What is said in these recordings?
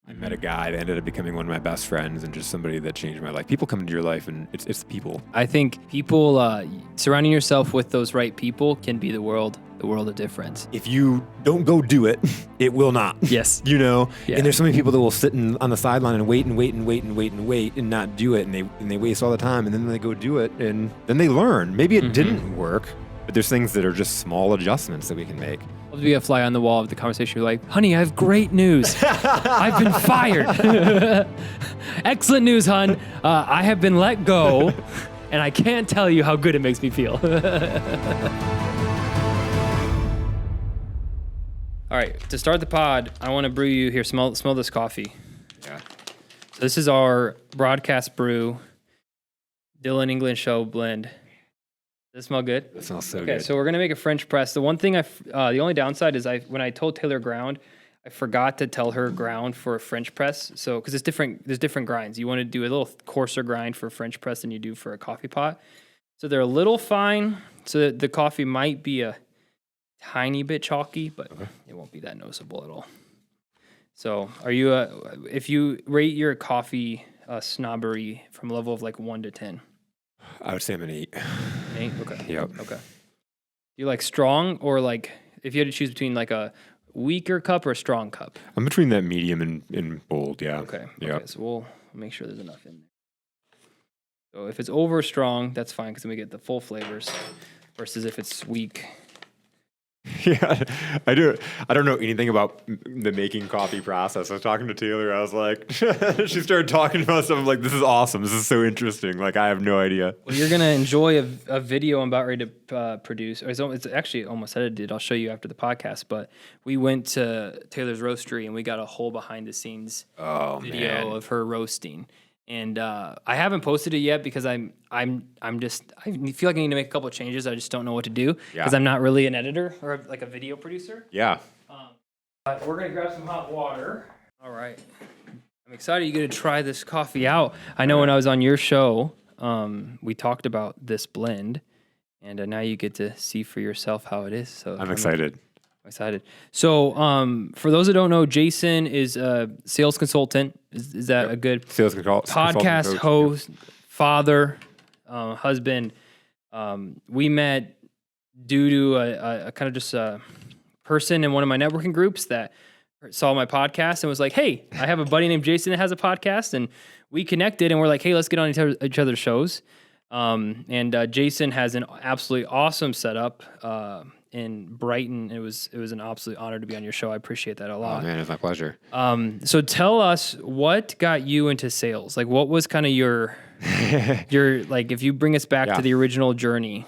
I met a guy that ended up becoming one of my best friends and just somebody that changed my life. People come into your life and it's people. I think people, surrounding yourself with those right people can be the world of difference. If you don't go do it, it will not. Yes. You know? Yeah. And there's so many people that will sit on the sideline and wait and not do it. And they waste all the time. And then they go do it and then they learn. Maybe it didn't work, but there's things that are just small adjustments that we can make. I'll be a fly on the wall of the conversation. You're like, honey, I have great news. I've been fired. Excellent news, hon. I have been let go, and I can't tell you how good it makes me feel. All right, to start the pod, I want to brew you here. Smell this coffee. Yeah. So this is our Broadcast Brew Dylan England Show blend. Does it smell good? That smells so good. Okay, so we're gonna make a French press. The one thing the only downside is when I told Taylor ground, I forgot to tell her ground for a French press. So because there's different grinds. You want to do a little coarser grind for a French press than you do for a coffee pot. So they're a little fine. So that the coffee might be a tiny bit chalky, but it won't be that noticeable at all. So are you if you rate your coffee snobbery from a level of like 1 to 10? I would say I'm an 8. 8? Okay. Yep. Okay. You like strong or like if you had to choose between like a weaker cup or a strong cup? I'm between that medium and bold, yeah. Okay. Yep. Okay, so we'll make sure there's enough in there. So if it's over strong, that's fine because then we get the full flavors versus if it's weak. Yeah, I don't know anything about the making coffee process. I was talking to Taylor. I was like, she started talking about stuff. I'm like, this is awesome. This is so interesting. Like, I have no idea. Well, you're going to enjoy a video I'm about ready to produce. It's actually almost edited. I'll show you after the podcast. But we went to Taylor's roastery and we got a whole behind the scenes video of her roasting. And I haven't posted it yet because I feel like I need to make a couple of changes. I just don't know what to do because I'm not really an editor or like a video producer. Yeah. But we're gonna grab some hot water. All right. I'm excited you get to try this coffee out. I know when I was on your show, we talked about this blend, and now you get to see for yourself how it is. So I'm excited. Excited. So, for those that don't know, Jason is a sales consultant. Is that a good sales podcast host, father, husband? We met due to a kind of just a person in one of my networking groups that saw my podcast and was like, "Hey, I have a buddy named Jason that has a podcast," and we connected and we're like, "Hey, let's get on each other's shows." And Jason has an absolutely awesome setup. In Brighton, it was an absolute honor to be on your show. I appreciate that a lot. Oh man, it's my pleasure. So tell us what got you into sales. Like, what was kind of your like, if you bring us back to the original journey.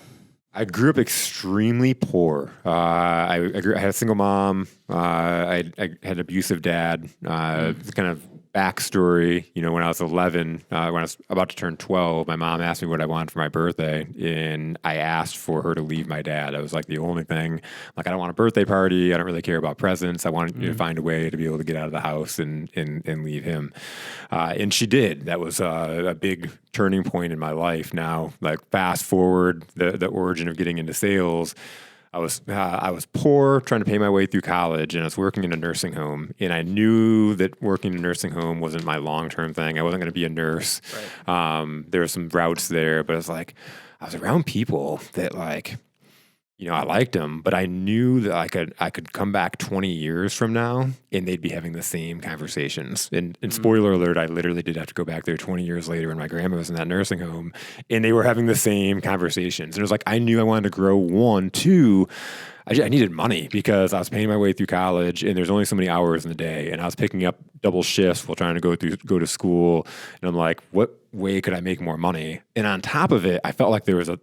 I grew up extremely poor. I had a single mom. I had an abusive dad. Kind of backstory, when I was 11, when I was about to turn 12, my mom asked me what I wanted for my birthday, and I asked for her to leave my dad. That was like the only thing. Like, I don't want a birthday party. I don't really care about presents. I wanted to find a way to be able to get out of the house and leave him. And she did. That was a big turning point in my life. Now, like, fast forward the origin of getting into sales. I was poor, trying to pay my way through college, and I was working in a nursing home. And I knew that working in a nursing home wasn't my long-term thing. I wasn't going to be a nurse. Right. There were some routes there, but I was around people that, like, I liked them, but I knew that I could come back 20 years from now and they'd be having the same conversations. And spoiler alert, I literally did have to go back there 20 years later when my grandma was in that nursing home and they were having the same conversations. And it was like, I knew I wanted to grow. 1, 2, I needed money because I was paying my way through college and there's only so many hours in the day. And I was picking up double shifts while trying to go to school. And I'm like, what way could I make more money? And on top of it, I felt like there was a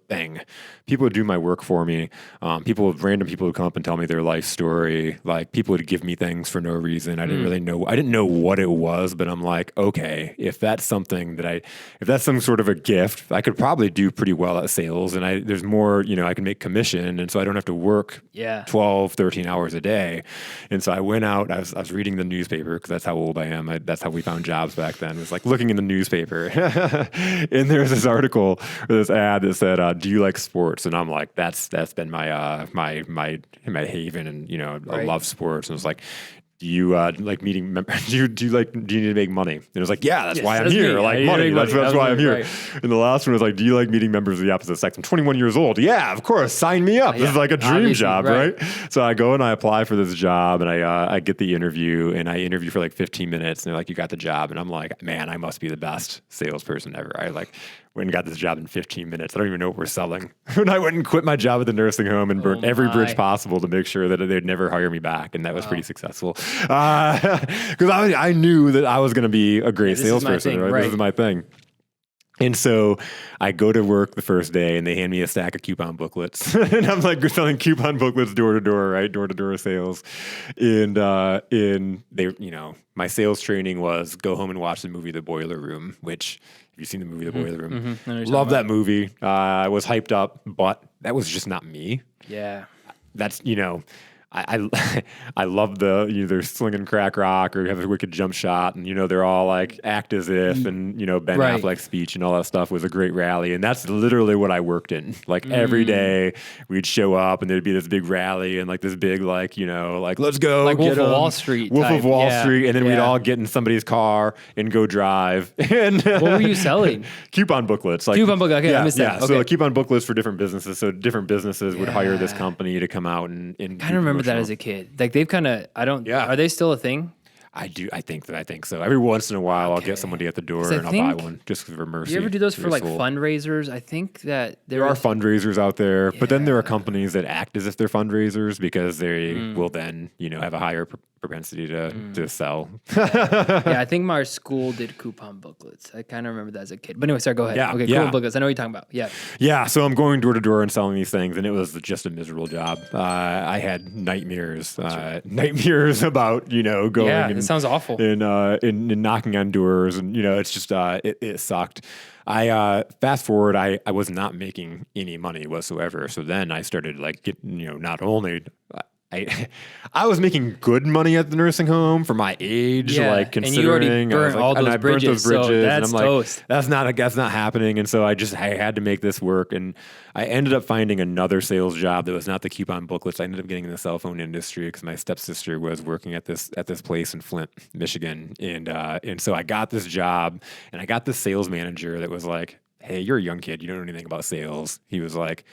thing. People would do my work for me. Random people would come up and tell me their life story. Like, people would give me things for no reason. I didn't know what it was, but I'm like, okay, if that's something if that's some sort of a gift, I could probably do pretty well at sales. And there's more, I can make commission. And so I don't have to work 12, 13 hours a day. And so I went out, I was reading the newspaper because that's how old I am. That's how we found jobs back then. It was like looking in the newspaper. And there's this article or this ad that said, do you like sports? And I'm like, that's been my haven, and I love sports. And it's like, do you like meeting members? Do you need to make money? And it was like, yeah, that's why I'm here. Me. Like money. That's why I'm here. Right. And the last one was like, do you like meeting members of the opposite sex? I'm 21 years old. Yeah, of course. Sign me up. This is like a dream job, right? So I go and I apply for this job, and I get the interview, and I interview for like 15 minutes, and they're like, you got the job. And I'm like, man, I must be the best salesperson ever. I like went and got this job in 15 minutes. I don't even know what we're selling. And I went and quit my job at the nursing home and burnt every bridge possible to make sure that they'd never hire me back. And that was pretty successful. Because I knew that I was going to be a great salesperson. Right? This is my thing. And so I go to work the first day, and they hand me a stack of coupon booklets. And I'm like selling coupon booklets door to door, right? Door to door sales. And they, my sales training was go home and watch the movie The Boiler Room, which, have you seen the movie The Boiler Room? Love that movie. I was hyped up, but that was just not me. Yeah. That's, I love they're slinging crack rock or have a wicked jump shot, and they're all like act as if, and Ben Affleck's speech and all that stuff was a great rally, and that's literally what I worked in. Like every day we'd show up and there'd be this big rally and like this big like let's go, like Wolf of Wall Street, and then we'd all get in somebody's car and go drive. And what were you selling? Coupon booklets. Like coupon book. Okay, I missed that. Okay. So coupon booklets for different businesses. So different businesses would hire this company to come out and kind of remember that as a kid. Like they've kind of, are they still a thing? I do. I think so. Every once in a while, I'll get somebody at the door and I'll buy one just for mercy. You ever do those for like fundraisers? I think that there are fundraisers out there, but then there are companies that act as if they're fundraisers because they will then, have a higher propensity to sell. I think my school did coupon booklets. I kind of remember that as a kid. But anyway, sorry, go ahead. Coupon booklets. I know what you're talking about. Yeah. So I'm going door to door and selling these things, and it was just a miserable job. I had nightmares about going. Yeah, it sounds awful. And knocking on doors, and it's just it sucked. I fast forward, I was not making any money whatsoever. So then I started like getting, not only I was making good money at the nursing home for my age, like considering and you already burnt all those bridges, so that's and I'm toast. Like, that's not happening. And so I had to make this work. And I ended up finding another sales job that was not the coupon booklets. I ended up getting in the cell phone industry because my stepsister was working at this place in Flint, Michigan. And so I got this job, and I got this sales manager that was like, hey, you're a young kid. You don't know anything about sales. He was like,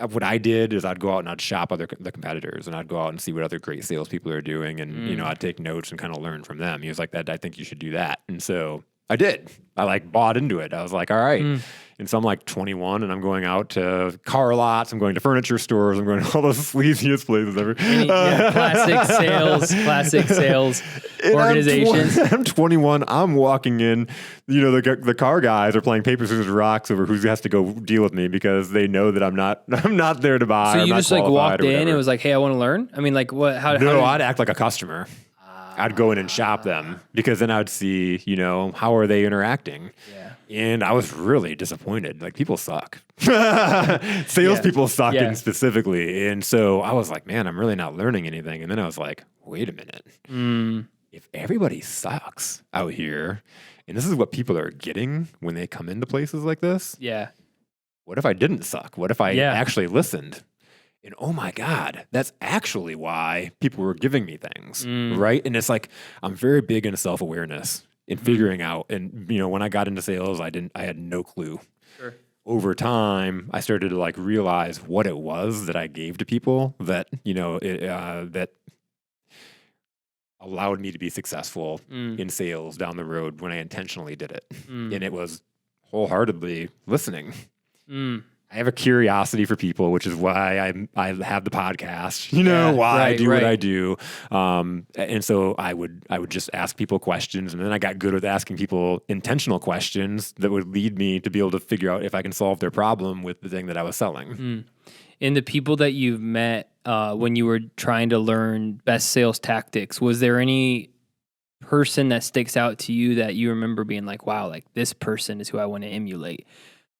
what I did is I'd go out and I'd shop the competitors, and I'd go out and see what other great salespeople are doing, and I'd take notes and kind of learn from them. He was like, "That I think you should do that," and so I did. I like bought into it. I was like, all right. And so I'm like 21, and I'm going out to car lots. I'm going to furniture stores. I'm going to all those sleaziest places ever. Classic sales organizations. I'm 21. I'm walking in. The car guys are playing paper, scissors, rocks over who has to go deal with me because they know that I'm not there to buy. So you just like walked in and it was like, hey, I want to learn. I mean, like what? I'd act like a customer. I'd go in and shop them because then I'd see, how are they interacting? Yeah. And I was really disappointed. Like, people suck. Salespeople suck specifically. And so I was like, man, I'm really not learning anything. And then I was like, wait a minute. If everybody sucks out here, and this is what people are getting when they come into places like this. Yeah. What if I didn't suck? What if I actually listened? And oh my God, that's actually why people were giving me things, right? And it's like, I'm very big into self-awareness and figuring out. And, when I got into sales, I had no clue. Sure. Over time, I started to like realize what it was that I gave to people that, that allowed me to be successful in sales down the road when I intentionally did it. And it was wholeheartedly listening. I have a curiosity for people, which is why I have the podcast, I do what I do. And so I would just ask people questions, and then I got good with asking people intentional questions that would lead me to be able to figure out if I can solve their problem with the thing that I was selling. And the people that you've met when you were trying to learn best sales tactics, was there any person that sticks out to you that you remember being like, wow, like this person is who I want to emulate?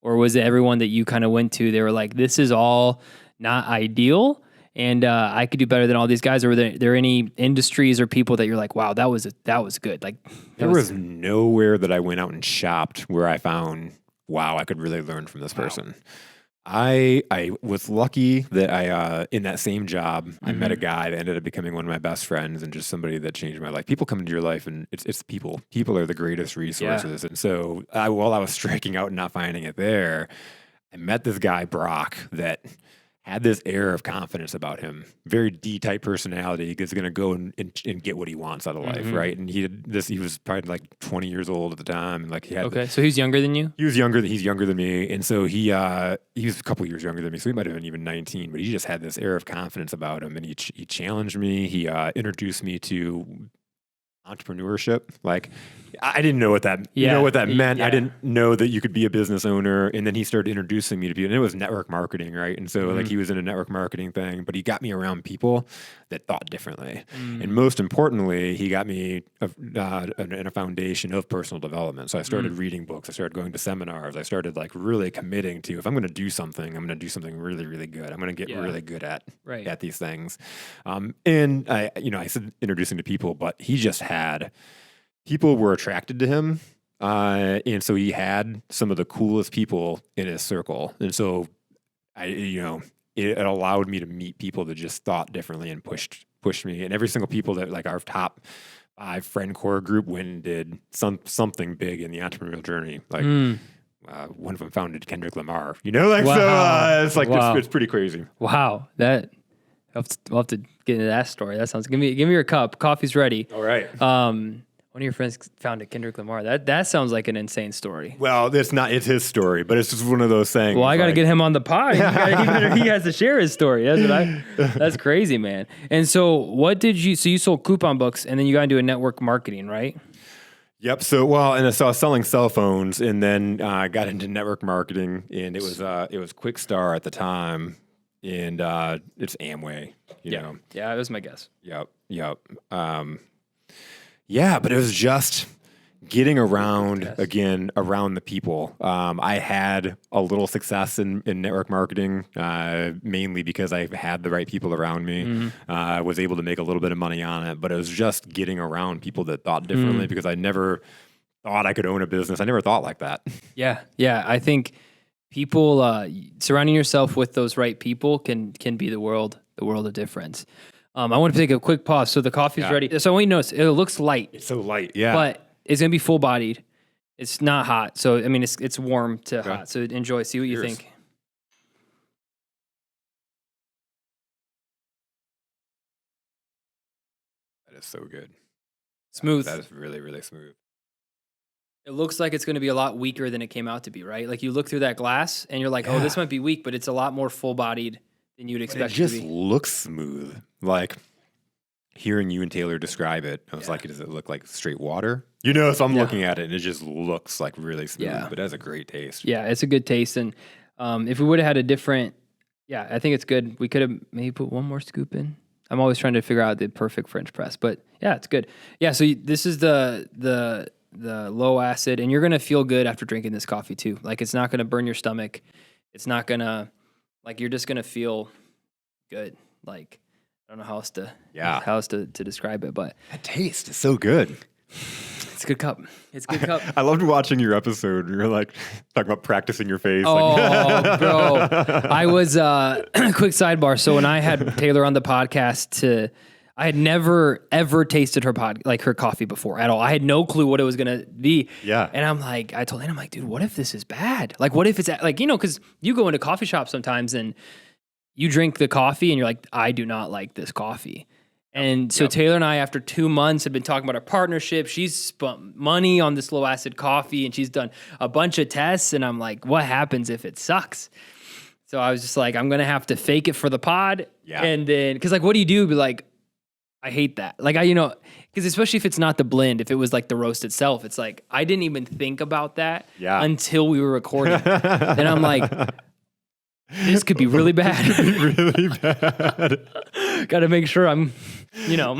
Or was it everyone that you kind of went to, they were like, this is all not ideal, and I could do better than all these guys? Or were there any industries or people that you're like, wow, that was good? Like, there was nowhere that I went out and shopped where I found, wow, I could really learn from this person. I was lucky that I in that same job I met a guy that ended up becoming one of my best friends and just somebody that changed my life. People come into your life and it's people. People are the greatest resources. And so while I was striking out and not finding it there, I met this guy Brock that had this air of confidence about him. Very D-type personality. He's going to go and get what he wants out of life, right? And he was probably like 20 years old at the time, and like he had. Okay, so he's younger than you. He's younger than me, and so he was a couple years younger than me, so he might have been even 19. But he just had this air of confidence about him, and he challenged me. He introduced me to entrepreneurship. Like, I didn't know what that meant. I didn't know that you could be a business owner. And then he started introducing me to people, and it was network marketing, right? And so like he was in a network marketing thing, but he got me around people that thought differently. And most importantly, he got me in a foundation of personal development. So I started reading books. I started going to seminars. I started like really committing to, if I'm going to do something, I'm going to do something really, really good. I'm going to get really good at these things. And I said introducing to people, but he just had, people were attracted to him. And so he had some of the coolest people in his circle. And so it allowed me to meet people that just thought differently and pushed me. And every single people that like our top 5 friend core group went and did something big in the entrepreneurial journey. Like one of them founded Kendrick Lamar, so it's like, it's pretty crazy. Wow. We'll have to get into that story. That sounds, give me your cup. Coffee's ready. All right. One of your friends founded Kendrick Lamar. That sounds like an insane story. Well, it's his story, but it's just one of those things. Well, I got to get him on the pod. He has to share his story. That's crazy, man. And so you sold coupon books and then you got into a network marketing, right? Yep. So I was selling cell phones and then I got into network marketing, and it was Quickstar at the time, and it's Amway, you know. Yeah, that was my guess. Yep. Yeah, but it was just getting around the people. I had a little success in network marketing, mainly because I had the right people around me. I was able to make a little bit of money on it, but it was just getting around people that thought differently because I never thought I could own a business. I never thought like that. Yeah. I think people, surrounding yourself with those right people can be the world of difference. I want to take a quick pause. So the coffee's ready. So I want you to notice, it looks light. It's so light, yeah. But it's going to be full-bodied. It's not hot. So, I mean, it's warm to hot. So enjoy. See what you think. That is so good. Smooth. That is really, really smooth. It looks like it's going to be a lot weaker than it came out to be, right? Like you look through that glass and you're like, oh, this might be weak, but it's a lot more full-bodied than you'd expect it to be. It just looks smooth. Like hearing you and Taylor describe it, I was like, does it look like straight water? So I'm looking at it and it just looks like really smooth, but it has a great taste. Yeah, it's a good taste. And if we would have had a different, I think it's good. We could have maybe put one more scoop in. I'm always trying to figure out the perfect French press, but it's good. Yeah, so this is the low acid, and you're going to feel good after drinking this coffee too. Like it's not going to burn your stomach. It's not going to, like you're just going to feel good. Like I don't know how else to describe it, but that taste is so good. It's a good cup. I loved watching your episode. You're like talking about practicing your face. Oh, bro. I was, quick sidebar. So when I had Taylor on the podcast I had never ever tasted her coffee before at all. I had no clue what it was going to be. Yeah. And I told him, dude, what if this is bad? Like, what if it's like, cause you go into coffee shops sometimes and you drink the coffee and you're like, I do not like this coffee. And so Taylor and I, after 2 months, have been talking about our partnership. She's spent money on this low acid coffee and she's done a bunch of tests. And I'm like, what happens if it sucks? So I was just like, I'm going to have to fake it for the pod. Yeah. And then, cause like, what do you do? Be like, I hate that. Like cause especially if it's not the blend, if it was like the roast itself, it's like, I didn't even think about that until we were recording. Then I'm like, this could be really bad. Really bad. Got to make sure I'm, I'll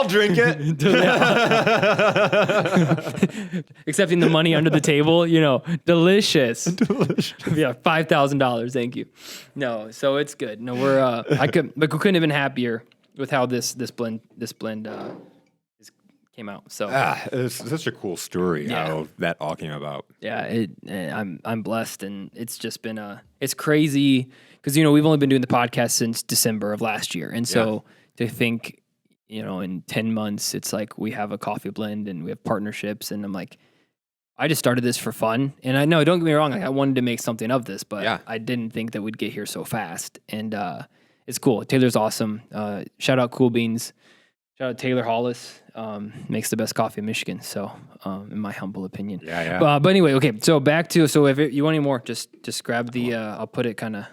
drink it. Accepting the money under the table, delicious. Delicious. Yeah, $5,000. Thank you. No, so it's good. No, we couldn't have been happier with how this blend is came out. So it's such a cool story how that all came about. Yeah, I'm blessed, and it's just been it's crazy because we've only been doing the podcast since December of last year, and so to think in 10 months it's like we have a coffee blend and we have partnerships, and I'm like, I just started this for fun, and I know, don't get me wrong, like I wanted to make something of this, but I didn't think that we'd get here so fast, and it's cool. Taylor's awesome. Shout out Cool Beans. Shout out Taylor Hollis. Makes the best coffee in Michigan. So, in my humble opinion. Yeah. But anyway, okay. So back to if you want any more, just grab the. I'll put it kind of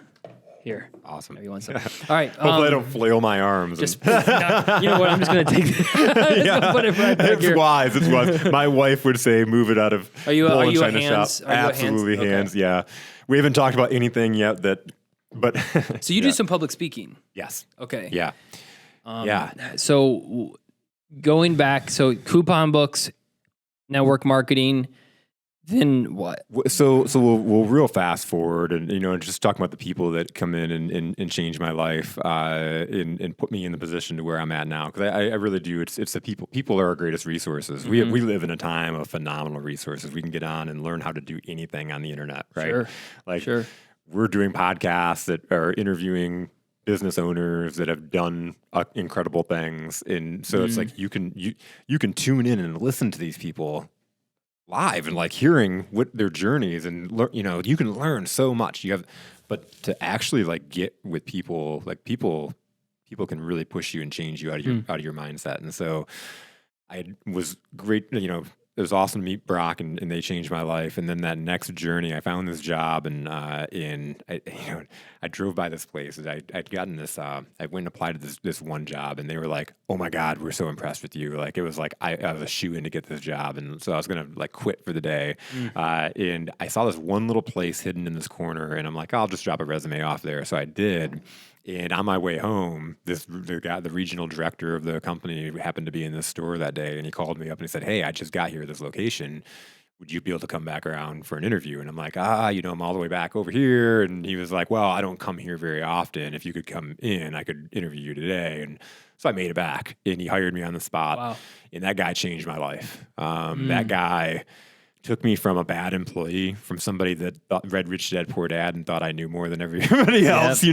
here. Awesome. Maybe 1 second. All right. Hopefully I don't flail my arms. You know what? I'm just gonna take. Put it right back here. It's wise. My wife would say, "Move it out of." Are you a China hands? Shop. Absolutely hands. Okay. Yeah. We haven't talked about anything yet but. So you do some public speaking. Yes. Okay. Yeah. So going back, coupon books, network marketing, then what? So we'll real fast forward and just talking about the people that come in and change my life and put me in the position to where I'm at now, because I really do. It's the people. People are our greatest resources. Mm-hmm. We live in a time of phenomenal resources. We can get on and learn how to do anything on the internet, right? Sure. We're doing podcasts that are interviewing business owners that have done incredible things, and so it's like you can tune in and listen to these people live and like hearing what their journeys, and you can learn so much. But to actually like get with people, like people can really push you and change you out of your mindset. And so I was great, it was awesome to meet Brock, and they changed my life. And then that next journey, I found this job, and I drove by this place. I'd gotten this. I went and applied to this one job, and they were like, "Oh my God, we're so impressed with you!" Like it was like I was a shoe in to get this job, and so I was gonna like quit for the day. And I saw this one little place hidden in this corner, and I'm like, I'll just drop a resume off there. So I did. And on my way home, the regional director of the company happened to be in this store that day, and he called me up and he said, "Hey, I just got here at this location. Would you be able to come back around for an interview?" And I'm like, I'm all the way back over here. And he was like, "Well, I don't come here very often. If you could come in, I could interview you today." And so I made it back, and he hired me on the spot. Wow. And that guy changed my life. That guy took me from a bad employee, from somebody that read Rich Dad Poor Dad and thought I knew more than everybody else,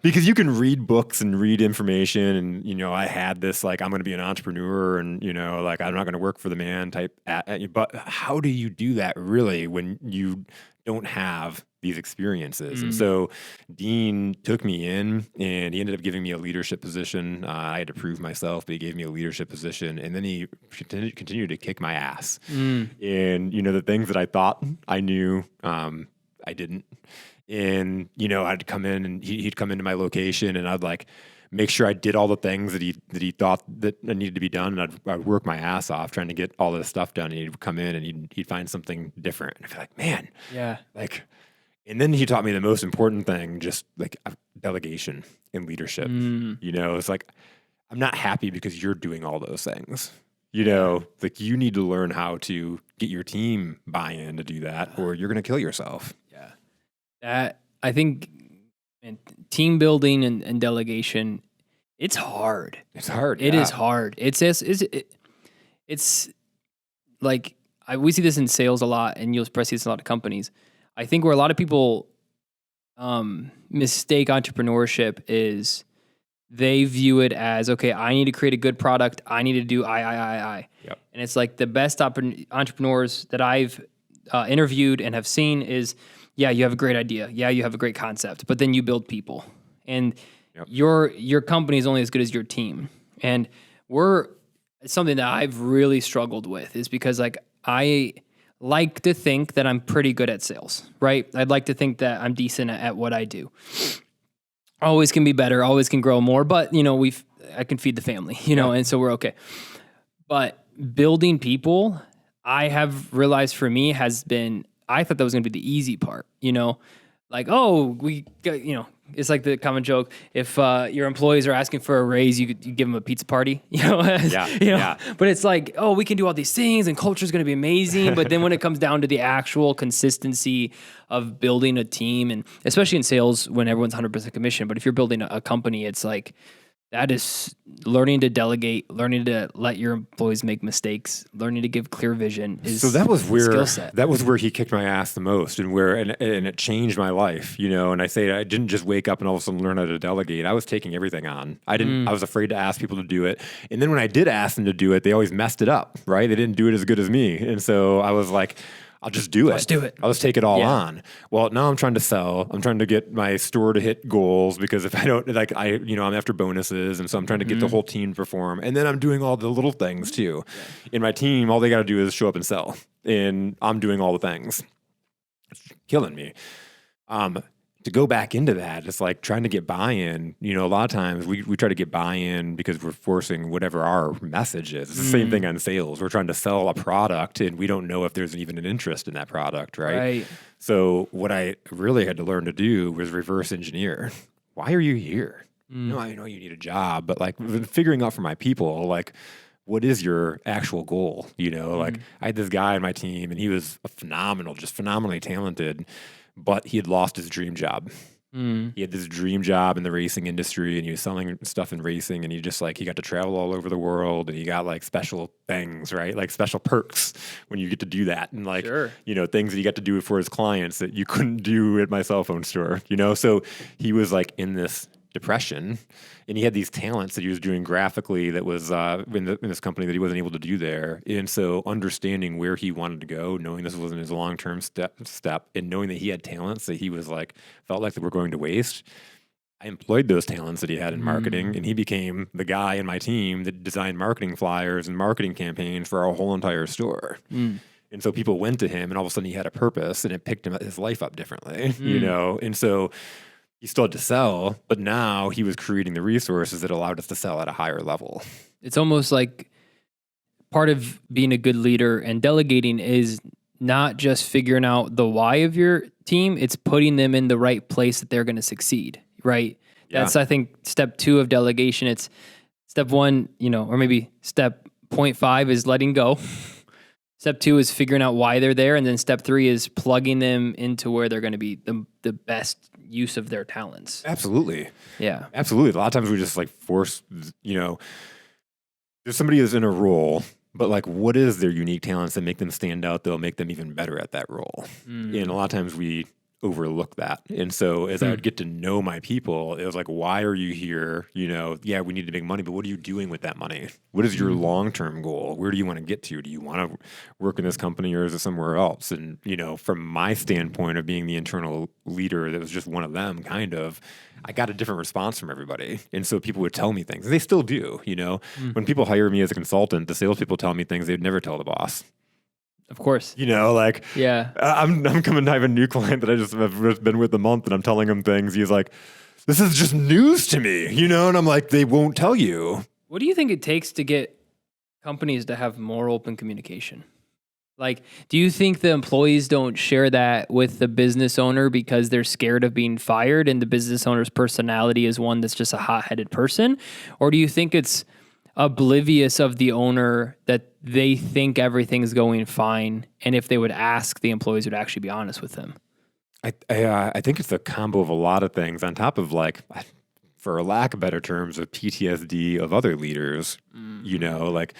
because you can read books and read information. And, I had this, like, I'm going to be an entrepreneur and, like, I'm not going to work for the man type. But how do you do that really when you don't have these experiences? And so Dean took me in, and he ended up giving me a leadership position. I had to prove myself, but he gave me a leadership position, and then he continued to kick my ass. And the things that I thought I knew, I didn't. And I'd come in, and he'd come into my location, and I'd like make sure I did all the things that he thought that needed to be done, and I'd work my ass off trying to get all this stuff done. And he'd come in, and he'd find something different, and I'd be like, man, like. And then he taught me the most important thing, just like delegation and leadership. It's like, I'm not happy because you're doing all those things. Like you need to learn how to get your team buy-in to do that, or you're going to kill yourself. Yeah. That, I think, team building and delegation, it's hard. It's hard. It is hard. It's like, we see this in sales a lot, and you'll probably see this in a lot of companies. I think where a lot of people mistake entrepreneurship is they view it as, okay, I need to create a good product. I need to do I. Yep. And it's like the best entrepreneurs that I've interviewed and have seen is, yeah, you have a great idea. Yeah, you have a great concept, but then you build people. And your company is only as good as your team. And it's something that I've really struggled with is because like I like to think that I'm pretty good at sales, right? I'd like to think that I'm decent at what I do. Always can be better, always can grow more, but I can feed the family, and so we're okay. But building people, I have realized for me has been, I thought that was going to be the easy part, like, we got, it's like the common joke. If your employees are asking for a raise, you give them a pizza party, But it's like, we can do all these things and culture is going to be amazing. But then when it comes down to the actual consistency of building a team, and especially in sales when everyone's 100% commission, but if you're building a company, it's like That is learning to delegate, learning to let your employees make mistakes, learning to give clear vision is so that was where skill set. that was where he kicked my ass the most, and it changed my life, you know. And I say I didn't just wake up and all of a sudden learn how to delegate. I was taking everything on. I was afraid to ask people to do it, and then when I did ask them to do it, they always messed it up. Right? They didn't do it as good as me, and so I was like, I'll just do it. Let's do it. I'll just take it all on. Well, now I'm trying to sell. I'm trying to get my store to hit goals, because if I don't, like, I'm after bonuses. And so I'm trying to get the whole team to perform. And then I'm doing all the little things too. In my team, all they got to do is show up and sell. And I'm doing all the things. It's killing me. To go back into that, it's like trying to get buy-in. You know, a lot of times we try to get buy-in because we're forcing whatever our message is. It's the same thing on sales. We're trying to sell a product and we don't know if there's even an interest in that product, right? So what I really had to learn to do was reverse engineer. Why are you here? No, I know you need a job, but like figuring out for my people, like, what is your actual goal? You know, like I had this guy on my team and he was phenomenally talented, but he had lost his dream job. He had this dream job in the racing industry and he was selling stuff in racing, and he got to travel all over the world, and he got like special things, right? Like special perks when you get to do that, and like, you know, things that he got to do for his clients that you couldn't do at my cell phone store, you know? So he was like in this depression, and he had these talents that he was doing graphically that was in this company that he wasn't able to do there. And so understanding where he wanted to go, knowing this wasn't his long-term step, and knowing that he had talents that he was like, felt like that were going to waste, I employed those talents that he had in marketing, and he became the guy in my team that designed marketing flyers and marketing campaigns for our whole entire store. And so people went to him, and all of a sudden he had a purpose, and it picked his life up differently, you know? And so he still had to sell, but now he was creating the resources that allowed us to sell at a higher level. It's almost like part of being a good leader and delegating is not just figuring out the why of your team, it's putting them in the right place that they're going to succeed, right? That's, I think, step 2 of delegation. It's step 1, you know, or maybe step 0.5 is letting go. Step 2 is figuring out why they're there. And then step 3 is plugging them into where they're going to be the best use of their talents. Absolutely. Yeah. Absolutely. A lot of times we just like force, you know, there's somebody who's in a role, but like, what is their unique talents that make them stand out? They'll make them even better at that role. And a lot of times we overlook that. And so as I would get to know my people, it was like, why are you here? You know, yeah, we need to make money, but what are you doing with that money? What is your long-term goal? Where do you want to get to? Do you want to work in this company, or is it somewhere else? And, you know, from my standpoint of being the internal leader, that was just one of them, kind of, I got a different response from everybody. And so people would tell me things. They still do, you know. When people hire me as a consultant, the salespeople tell me things they'd never tell the boss. Of course. You know, like, yeah, I'm coming to have a new client that I just have been with a month, and I'm telling him things. He's like, this is just news to me, you know? And I'm like, they won't tell you. What do you think it takes to get companies to have more open communication? Like, do you think the employees don't share that with the business owner because they're scared of being fired, and the business owner's personality is one that's just a hot-headed person? Or do you think it's oblivious of the owner that they think everything's going fine, and if they would ask, the employees would actually be honest with them? I think it's a combo of a lot of things, on top of, like, for lack of better terms, of PTSD of other leaders. You know, like,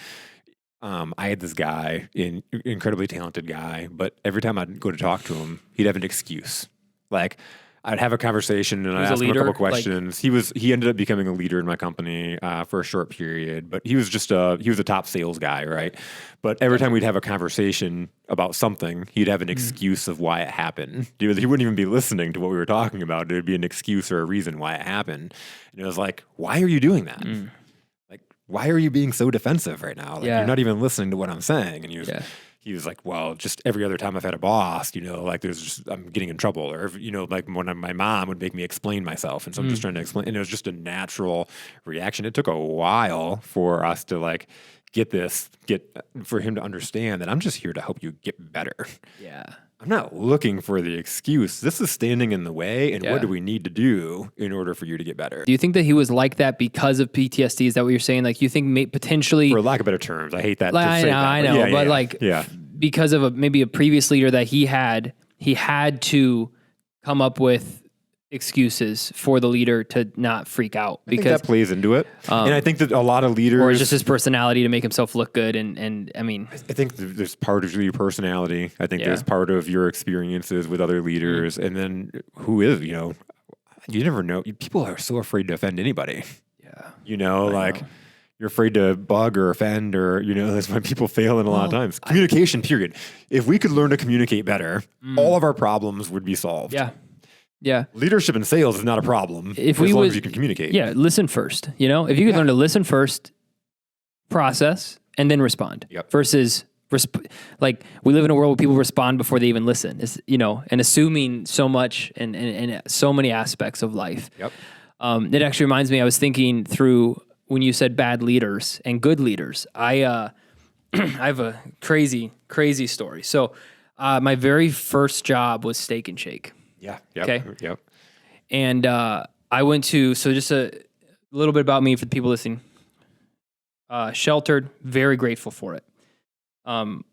I had this guy, incredibly talented guy, but every time I'd go to talk to him, he'd have an excuse. Like, I'd have a conversation and I'd ask him a couple questions. Like, he ended up becoming a leader in my company for a short period, but he was a top sales guy, right? But every time we'd have a conversation about something, he'd have an excuse of why it happened. He wouldn't even be listening to what we were talking about. It would be an excuse or a reason why it happened. And it was like, why are you doing that? Like, why are you being so defensive right now? Like, you're not even listening to what I'm saying. And he was like, well, just every other time I've had a boss, you know, like I'm getting in trouble, or, you know, like when my mom would make me explain myself. And so I'm just trying to explain. And it was just a natural reaction. It took a while for us to like for him to understand that I'm just here to help you get better. Yeah. I'm not looking for the excuse. This is standing in the way. And what do we need to do in order for you to get better? Do you think that he was like that because of PTSD? Is that what you're saying? Like, you think potentially, for lack of better terms, I hate that. Like, I know, because of maybe a previous leader that he had to come up with excuses for the leader to not freak out I think because that plays into it. And I think that a lot of leaders... or it's just his personality to make himself look good. And I mean... I think there's part of your personality. I think there's part of your experiences with other leaders. And then who is, you never know. People are so afraid to offend anybody. Yeah. You're afraid to bug or offend or, that's why people fail in a lot of times. Communication, period. If we could learn to communicate better, all of our problems would be solved. Yeah. Yeah. Leadership in sales is not a problem as long as you can communicate. Yeah. Listen first. If you could learn to listen first, process, and then respond versus we live in a world where people respond before they even listen, and assuming so much and so many aspects of life. Yep. It actually reminds me, I was thinking through when you said bad leaders and good leaders. I have a crazy, crazy story. So my very first job was Steak and Shake. Yeah. Yep. Okay. Yep. And I went to, so just a little bit about me for the people listening. Sheltered, very grateful for it.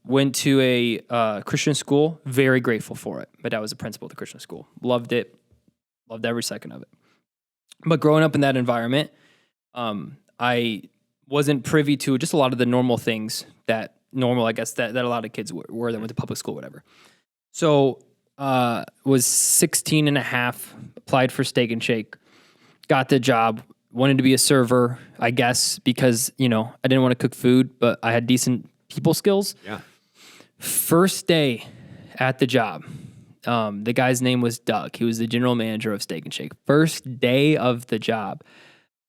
Went to a Christian school, very grateful for it. My dad was a principal at the Christian school. Loved it. Loved every second of it. But growing up in that environment, I wasn't privy to just a lot of the normal things that a lot of kids were that went to public school, whatever. So was 16 and a half, applied for Steak and Shake, got the job, wanted to be a server, I guess, because, I didn't want to cook food, but I had decent people skills. Yeah. First day at the job, the guy's name was Doug. He was the general manager of Steak and Shake. First day of the job,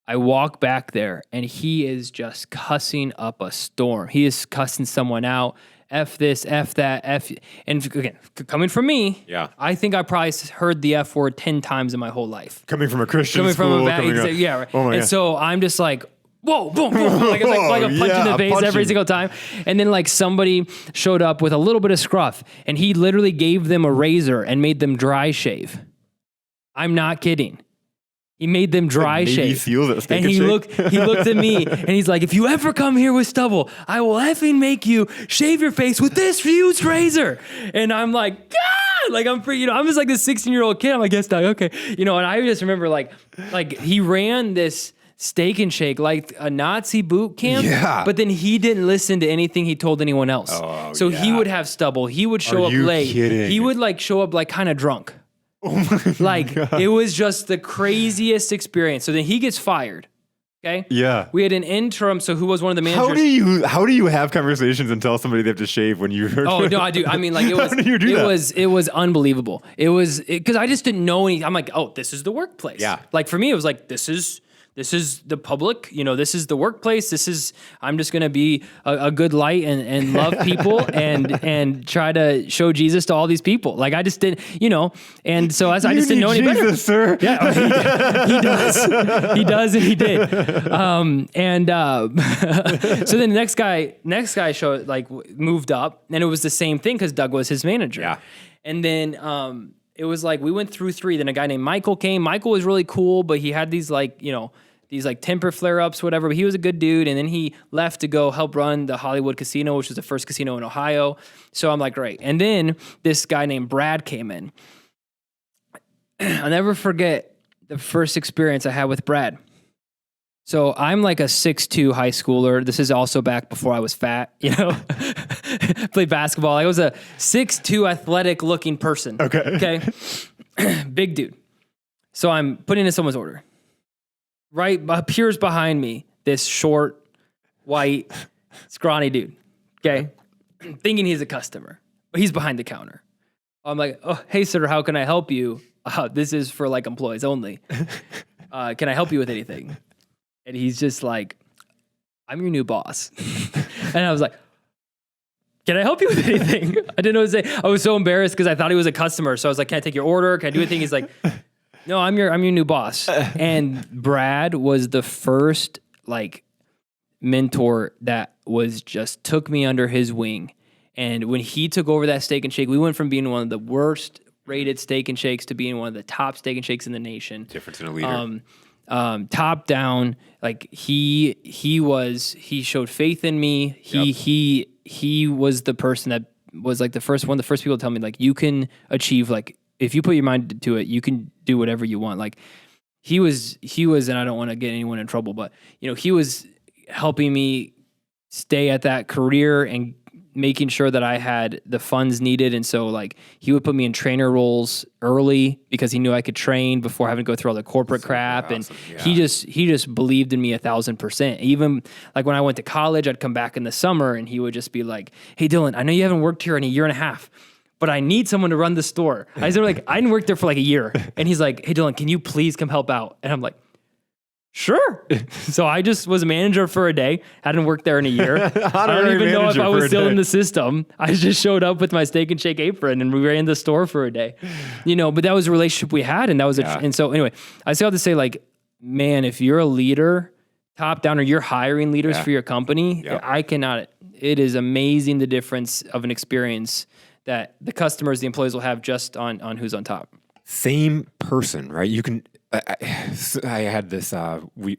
I walk back there and he is just cussing up a storm. He is cussing someone out. F this, F that, F. And again, coming from me, I think I probably heard the F word 10 times in my whole life. Coming from a Christian school. Yeah. Oh my God. So I'm just like, whoa, boom, boom. Like, it's like a punch in the face every single time. And then somebody showed up with a little bit of scruff and he literally gave them a razor and made them dry shave. I'm not kidding. He made them dry shave. And he looked at me and he's like, if you ever come here with stubble, I will effing make you shave your face with this used razor. And I'm like, God, I'm pretty, I'm just like this 16-year-old kid. I'm like, yes, Doug, okay. And I just remember like he ran this Steak and Shake like a Nazi boot camp, but then he didn't listen to anything he told anyone else. So he would have stubble. He would show up late. Kidding? He would show up kind of drunk. Oh my God. It was just the craziest experience. So then he gets fired. Okay. Yeah. We had an interim. So who was one of the managers? How do you have conversations and tell somebody they have to shave when you? Oh no, I do. I mean, it was. How do you do that? It was unbelievable. It was because I just didn't know any. I'm like, oh, this is the workplace. Yeah. For me, it was like this is the public, this is the workplace. I'm just going to be a good light and love people and try to show Jesus to all these people. I just didn't, and so I just didn't know any better. Jesus, sir. Yeah, he does. He does, and he did. So then the next guy moved up, and it was the same thing because Doug was his manager. Yeah. And then it was we went through 3. Then a guy named Michael came. Michael was really cool, but he had these these temper flare-ups, whatever. But he was a good dude. And then he left to go help run the Hollywood Casino, which was the first casino in Ohio. So I'm like, great. And then this guy named Brad came in. I'll never forget the first experience I had with Brad. So I'm a 6'2" high schooler. This is also back before I was fat, Played basketball. I was a 6'2" athletic looking person. Okay. Big dude. So I'm putting in someone's order. Right appears behind me this short, white, scrawny dude. Okay. Thinking he's a customer. But he's behind the counter. I'm like, oh, hey, sir, how can I help you? This is for employees only. Can I help you with anything? And he's just like, I'm your new boss. And I was like, can I help you with anything? I didn't know what to say. I was so embarrassed because I thought he was a customer. So I was like, can I take your order? Can I do anything? He's like, no, I'm your new boss. And Brad was the first mentor that took me under his wing. And when he took over that Steak and Shake, we went from being one of the worst rated Steak and Shakes to being one of the top Steak and Shakes in the nation. Difference in a leader. Top down, he showed faith in me. He was the person that was one of the first people to tell me you can achieve if you put your mind to it, you can do whatever you want. Like he was, and I don't want to get anyone in trouble, but he was helping me stay at that career and making sure that I had the funds needed. And so like he would put me in trainer roles early because he knew I could train before having to go through all the corporate crap. Awesome. And Yeah. he just believed in me 1,000%. Even like when I went to college, I'd come back in the summer and he would just be like, "Hey Dylan, I know you haven't worked here in a year and a half, but I need someone to run the store." I said, like, I didn't work there for like a year. And he's like, "Hey Dylan, can you please come help out?" And I'm like, "Sure." So I just was a manager for a day. Hadn't worked there in a year. I don't even know if I was still in the system. I just showed up with my steak and shake apron and we ran the store for a day, but that was a relationship we had. And that was, and so anyway, I say all to say like, man, if you're a leader top down or you're hiring leaders for your company, it is amazing the difference of an experience that the customers, the employees will have just on who's on top. Same person, right? You can, I had this, we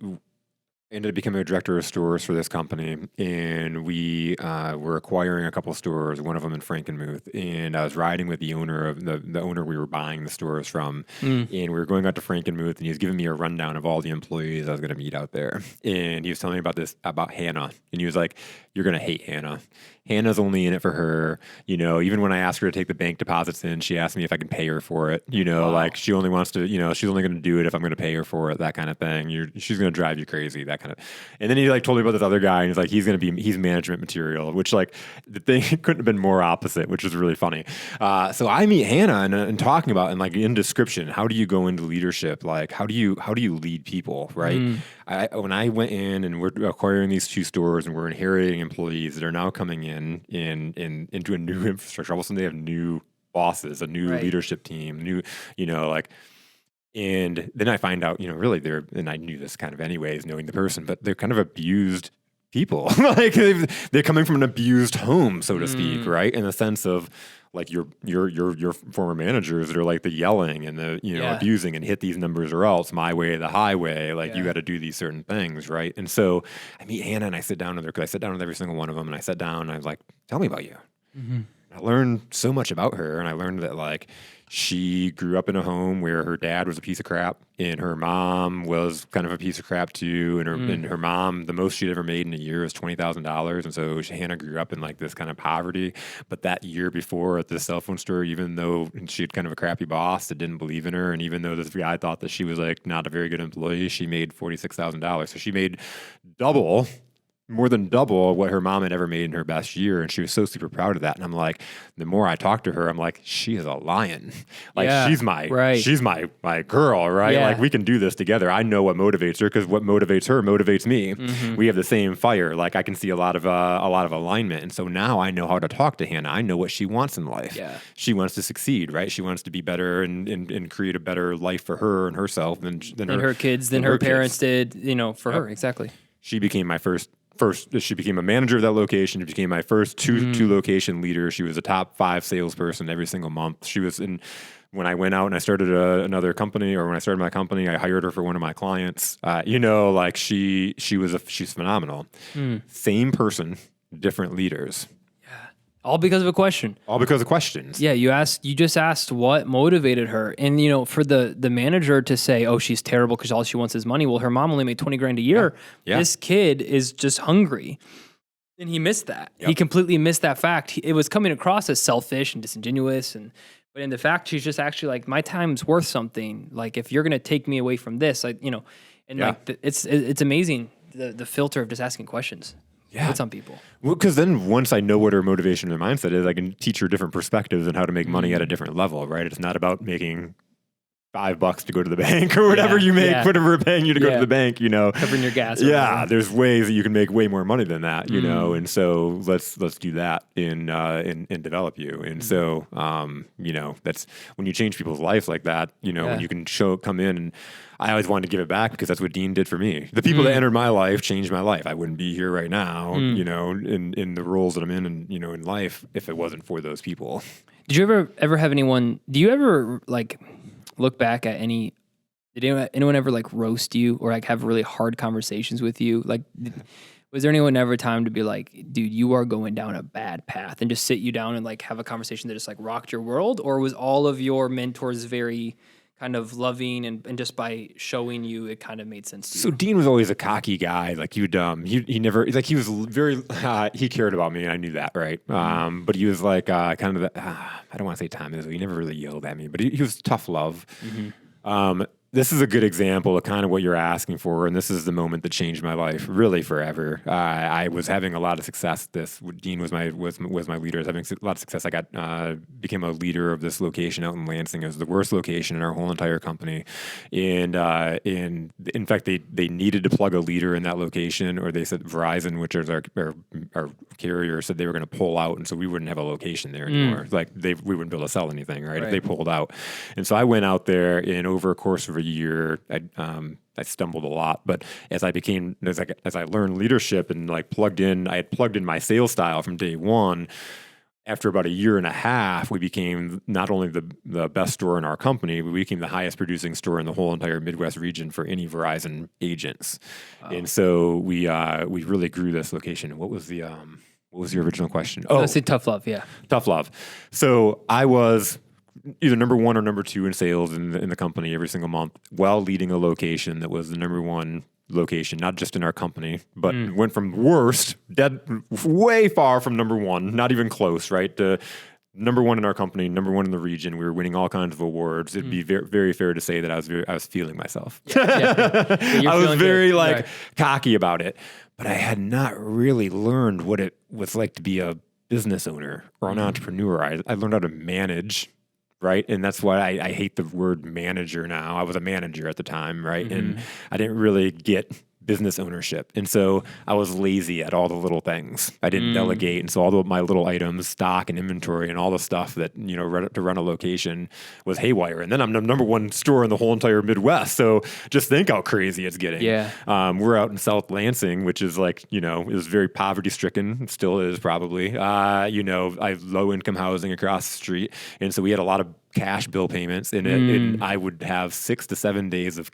ended up becoming a director of stores for this company, and we were acquiring a couple of stores, one of them in Frankenmuth, and I was riding with the owner of the owner we were buying the stores from, and we were going out to Frankenmuth, and he was giving me a rundown of all the employees I was going to meet out there, and he was telling me about Hannah, and he was like, "You're going to hate Hannah. Hannah's only in it for her. Even when I asked her to take the bank deposits in, she asked me if I can pay her for it. Like she only wants to, she's only going to do it if I'm going to pay her for it, that kind of thing. She's going to drive you crazy, that kind of." And then he like told me about this other guy, and he's like, he's management material, which like the thing couldn't have been more opposite, which is really funny. So I meet Hannah and talking about, and like in description, how do you go into leadership? Like how do you lead people, right? When I went in and we're acquiring these 2 stores and we're inheriting employees that are now coming into a new infrastructure. All of a sudden they have new bosses, a new leadership team, and then I find out, really and I knew this kind of anyways, knowing the person, but they're kind of abused people. Like they're coming from an abused home, so to speak, right? In the sense of like your former managers that are like the yelling and the abusing and hit these numbers or else, my way or the highway, like you got to do these certain things, right? And so I meet Hannah and I sit down with her, because I sit down with every single one of them, and I sat down and I was like, "Tell me about you." I learned so much about her, and I learned that like she grew up in a home where her dad was a piece of crap and her mom was kind of a piece of crap too. And her mom, the most she'd ever made in a year was $20,000. And so Hannah grew up in like this kind of poverty. But that year before at the cell phone store, even though she had kind of a crappy boss that didn't believe in her, and even though this guy thought that she was like not a very good employee, she made $46,000. So she made more than double what her mom had ever made in her best year. And she was so super proud of that. And I'm like, the more I talk to her, I'm like, she is a lion. Like she's my girl, right? Like we can do this together. I know what motivates her, because what motivates her motivates me. We have the same fire. Like I can see a lot of alignment. And so now I know how to talk to Hannah. I know what she wants in life. She wants to succeed, right? She wants to be better and create a better life for her and herself than her kids, than her parents did, for her. Exactly. She became my first, she became a manager of that location. She became my first two location leader. She was a top 5 salesperson every single month. She was in, when I went out and I started another company, or when I started my company, I hired her for one of my clients. She's phenomenal. Same person, different leaders. All because of a question. All because of questions. Yeah, you just asked what motivated her. And, for the manager to say, "Oh, she's terrible because all she wants is money." Well, her mom only made $20,000 a year. Yeah. This kid is just hungry. And he missed that. He completely missed that fact. It was coming across as selfish and disingenuous. But in the fact, she's just actually like, my time's worth something. Like, if you're going to take me away from this, it's amazing, the filter of just asking questions. With some people. Well, because then once I know what her motivation and mindset is, I can teach her different perspectives and how to make money at a different level, right? It's not about making $5 to go to the bank or whatever you make, whatever we're paying you to go to the bank, Covering your gas. There's ways that you can make way more money than that, and so let's do that and develop you. And so, that's when you change people's lives like that, when you can come in, and I always wanted to give it back because that's what Dean did for me. The people that entered my life changed my life. I wouldn't be here right now, in the roles that I'm in, in life, if it wasn't for those people. Did you ever have anyone, do you ever like look back at did anyone ever like roast you or like have really hard conversations with you? Like Was there anyone ever time to be like, dude, you are going down a bad path, and just sit you down and like have a conversation that just like rocked your world? Or was all of your mentors very kind of loving and just by showing you, it kind of made sense to you? So Dean was always a cocky guy. Like he never, like he was very, he cared about me and I knew that, right? But he was like kind of the, I don't want to say Tom is, he never really yelled at me, but he was tough love. This is a good example of kind of what you're asking for, and this is the moment that changed my life really forever. I was having a lot of success. Dean was my leader. I was having a lot of success. I became a leader of this location out in Lansing. It was the worst location in our whole entire company, and in fact, they needed to plug a leader in that location, or they said Verizon, which is our carrier, said they were going to pull out, and so we wouldn't have a location there anymore. Like we wouldn't be able to sell anything, right? If they pulled out, and so I went out there, and over a course of a year, I stumbled a lot, but as I learned leadership and I had plugged in my sales style from day one. After about a year and a half, we became not only the best store in our company, we became the highest producing store in the whole entire Midwest region for any Verizon agents. Wow. And so we really grew this location. What was the original question? Oh, say tough love. Yeah. Tough love. So I was either number one or number two in sales in the company every single month, while leading a location that was the number one location, not just in our company, but went from worst, dead, way far from number one, not even close, right, to number one in our company, number one in the region. We were winning all kinds of awards. It'd be very, very fair to say that I was feeling myself. I was very cocky about it, but I had not really learned what it was like to be a business owner or an entrepreneur. I learned how to manage. Right. And that's why I hate the word manager now. I was a manager at the time. Right. And I didn't really get business ownership. And so I was lazy at all the little things. I didn't delegate. And so all of my little items, stock and inventory and all the stuff that, to run a location was haywire. And then I'm the number one store in the whole entire Midwest. So just think how crazy it's getting. Yeah. We're out in South Lansing, which is like, it was very poverty stricken, still is probably. I have low income housing across the street. And so we had a lot of cash bill payments in it, and I would have 6 to 7 days of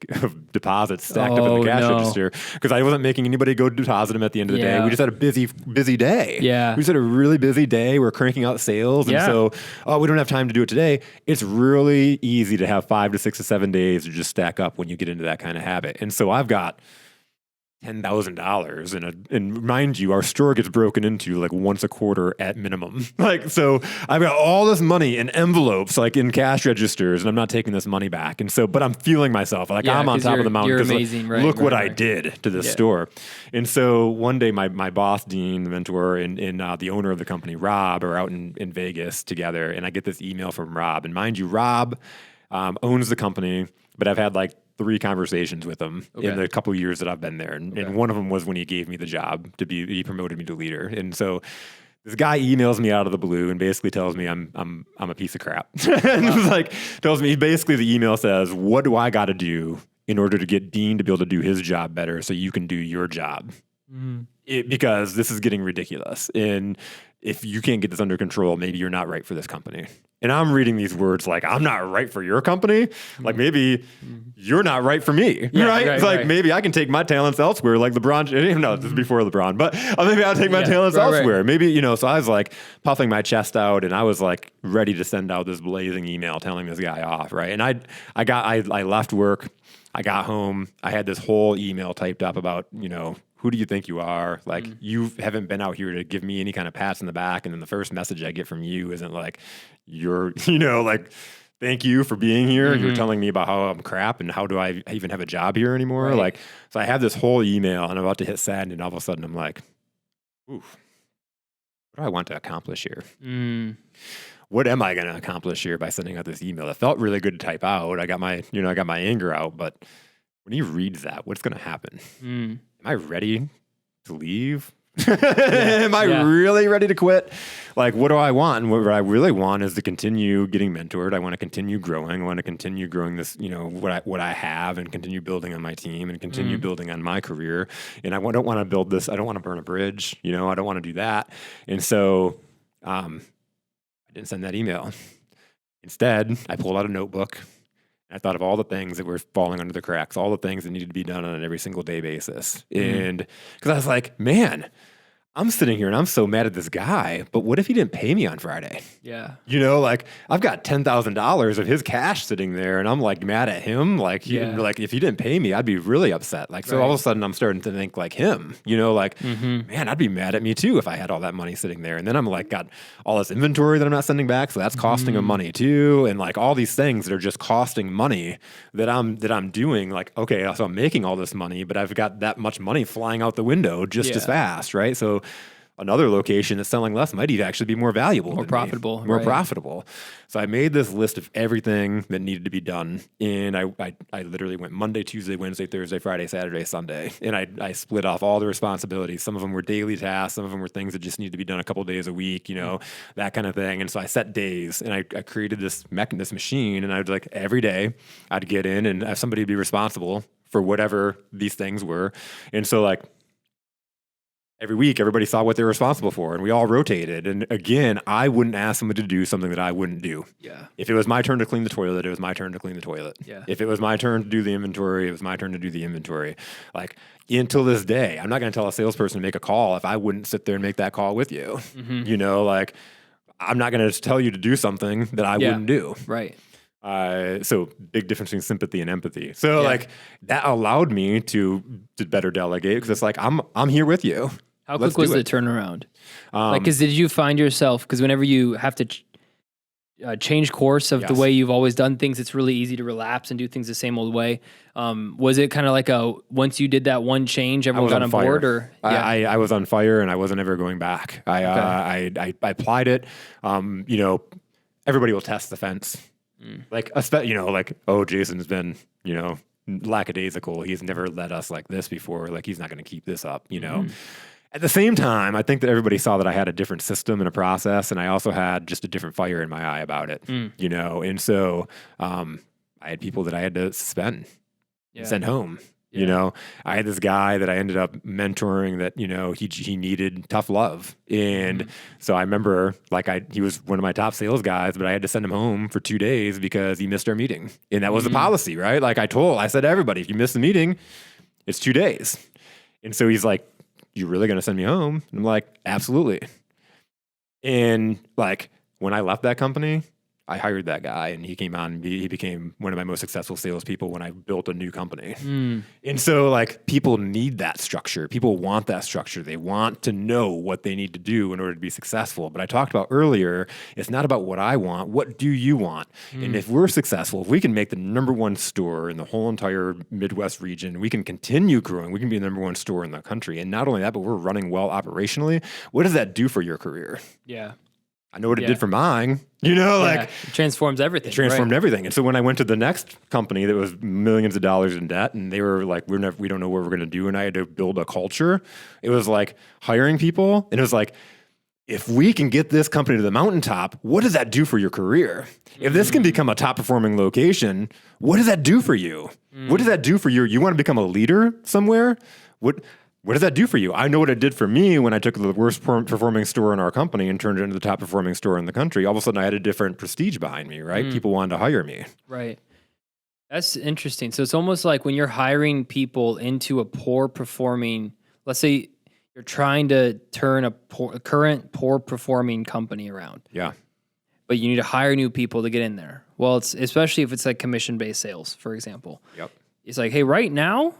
deposits stacked up in the cash register because I wasn't making anybody go deposit them at the end of the day. We just had a busy day. Yeah. We just had a really busy day. We're cranking out sales. And so, we don't have time to do it today. It's really easy to have 5 to 6 to 7 days to just stack up when you get into that kind of habit. And so I've got $10,000 and mind you, our store gets broken into like once a quarter at minimum. So I've got all this money in envelopes, like in cash registers, and I'm not taking this money back. And so, but I'm feeling myself like I'm on top of the mountain because look what I did to this store. And so one day my boss, Dean, the mentor, and the owner of the company, Rob, are out in Vegas together. And I get this email from Rob. And mind you, Rob owns the company, but I've had like 3 conversations with him in the couple of years that I've been there. And one of them was when he gave me the job he promoted me to leader. And so this guy emails me out of the blue and basically tells me I'm a piece of crap. And tells me, basically the email says, what do I got to do in order to get Dean to be able to do his job better so you can do your job? Because this is getting ridiculous. And if you can't get this under control, maybe you're not right for this company. And I'm reading these words like, I'm not right for your company. Like maybe you're not right for me, right? It's like maybe I can take my talents elsewhere, like LeBron. No, this is before LeBron, but maybe I'll take my talents elsewhere. Maybe, so I was like puffing my chest out and I was like ready to send out this blazing email telling this guy off, right? And I left work, I got home, I had this whole email typed up about, who do you think you are? Like, you haven't been out here to give me any kind of pats in the back. And then the first message I get from you isn't like, you're, like, thank you for being here. You're telling me about how I'm crap and how do I even have a job here anymore? Like, so I have this whole email and I'm about to hit send and all of a sudden I'm like, oof, what do I want to accomplish here? What am I going to accomplish here by sending out this email? It felt really good to type out. I got my anger out, but when he reads that, what's going to happen? Am I ready to leave? Am I really ready to quit? Like, what do I want? And what I really want is to continue getting mentored. I want to continue growing. I want to continue growing this, what I have and continue building on my team and continue building on my career. And I don't want to build this. I don't want to burn a bridge. I don't want to do that. And so I didn't send that email. Instead, I pulled out a notebook I thought of all the things that were falling under the cracks, all the things that needed to be done on an every single day basis. And because I was like, man, I'm sitting here and I'm so mad at this guy, but what if he didn't pay me on Friday? Yeah. You know, like I've got $10,000 of his cash sitting there and I'm like mad at him. Like, like if he didn't pay me, I'd be really upset. Like, so all of a sudden I'm starting to think like him, you know, like, man, I'd be mad at me too if I had all that money sitting there. And then I'm like, got all this inventory that I'm not sending back. So that's costing him money too. And like all these things that are just costing money that I'm doing. Like, okay, so I'm making all this money, but I've got that much money flying out the window just as fast. Right. So another location that's selling less might even actually be more valuable, more profitable, more profitable. So I made this list of everything that needed to be done, and I literally went Monday, Tuesday, Wednesday, Thursday, Friday, Saturday, Sunday, and I split off all the responsibilities. Some of them were daily tasks, some of them were things that just need to be done a couple days a week, you know, that kind of thing. And so I set days, and I created this machine, and I'd like every day I'd get in and have somebody be responsible for whatever these things were, and so like. Every week, everybody saw what they were responsible for, and we all rotated. And again, I wouldn't ask somebody to do something that I wouldn't do. Yeah. If it was my turn to clean the toilet, it was my turn to clean the toilet. Yeah. If it was my turn to do the inventory, it was my turn to do the inventory. Like, until this day, I'm not going to tell a salesperson to make a call if I wouldn't sit there and make that call with you. You know, like, I'm not going to tell you to do something that I wouldn't do. Right. So big difference between sympathy and empathy. So like that allowed me to better delegate because it's like, I'm here with you. How quick was the turnaround? Like, because did you find yourself, because whenever you have to change course of the way you've always done things, it's really easy to relapse and do things the same old way. Was it kind of like once you did that one change, everyone got on board? Or I was on fire and I wasn't ever going back. I applied it. You know, everybody will test the fence. Like, you know, like, oh, Jason's been, you know, lackadaisical. He's never led us like this before. Like, he's not going to keep this up, you know? At the same time, I think that everybody saw that I had a different system and a process, and I also had just a different fire in my eye about it, you know? And so I had people that I had to suspend, send home. You know, I had this guy that I ended up mentoring that, you know, he needed tough love. And so I remember like he was one of my top sales guys, but I had to send him home for 2 days because he missed our meeting. And that was the policy, right? Like I said to everybody, if you miss the meeting, it's 2 days. And so he's like, "You really going to send me home?" And I'm like, "Absolutely." And like when I left that company, I hired that guy and he came on and he became one of my most successful salespeople when I built a new company. And so like people need that structure. People want that structure. They want to know what they need to do in order to be successful. But I talked about earlier, it's not about what I want. What do you want? And if we're successful, if we can make the #1 store in the whole entire Midwest region, we can continue growing. We can be the #1 store in the country. And not only that, but we're running well operationally. What does that do for your career? Yeah. I know what it did for mine, you know, like it transforms everything. It transformed everything. And so when I went to the next company that was millions of dollars in debt and they were like, we don't know what we're going to do. And I had to build a culture. It was like hiring people. And it was like, if we can get this company to the mountaintop, what does that do for your career? If this can become a top performing location, what does that do for you? What does that do for you want to become a leader somewhere? What does that do for you? I know what it did for me when I took the worst performing store in our company and turned it into the top performing store in the country. All of a sudden, I had a different prestige behind me, right? People wanted to hire me. Right. That's interesting. So it's almost like when you're hiring people into a poor performing, let's say you're trying to turn a current poor performing company around. Yeah. But you need to hire new people to get in there. Well, it's especially if it's like commission-based sales, for example. Yep. It's like, hey, right now,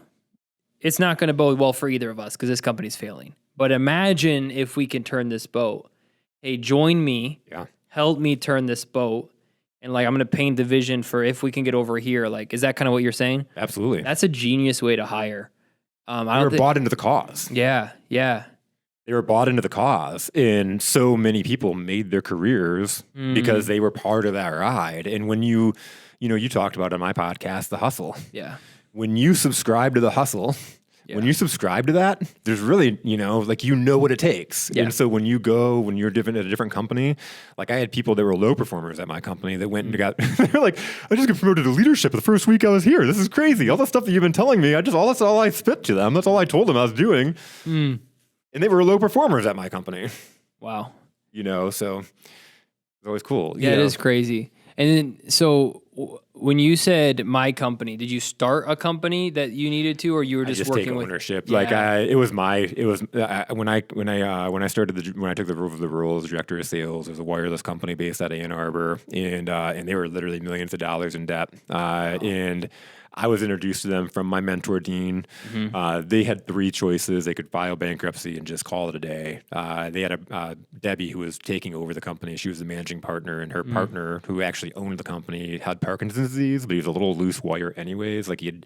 it's not going to bode well for either of us because this company's failing. But imagine if we can turn this boat. Hey, join me. Yeah. Help me turn this boat. And like, I'm going to paint the vision for if we can get over here. Like, is that kind of what you're saying? Absolutely. That's a genius way to hire. They were bought into the cause. Yeah. Yeah. They were bought into the cause. And so many people made their careers because they were part of that ride. And when you talked about on my podcast, the hustle. Yeah. When you subscribe to the hustle, when you subscribe to that, there's really, like, what it takes. Yeah. And so when you're at a different company, like I had people that were low performers at my company that went and they're like, I just got promoted to leadership the first week I was here. This is crazy. All the stuff that you've been telling me, that's all I spit to them. That's all I told them I was doing. And they were low performers at my company. Wow. So it's always cool. Yeah, it is crazy. And then, so when you said my company, did you start a company that you needed to, or you were just working take with ownership? Yeah. Like when I took the role of the role as director of sales. It was a wireless company based out of Ann Arbor, and they were literally millions of dollars in debt. And I was introduced to them from my mentor, Dean. They had three choices. They could file bankruptcy and just call it a day. They had a Debbie who was taking over the company. She was the managing partner, and her partner, who actually owned the company, had Parkinson's disease, but he was a little loose wire anyways. Like, he had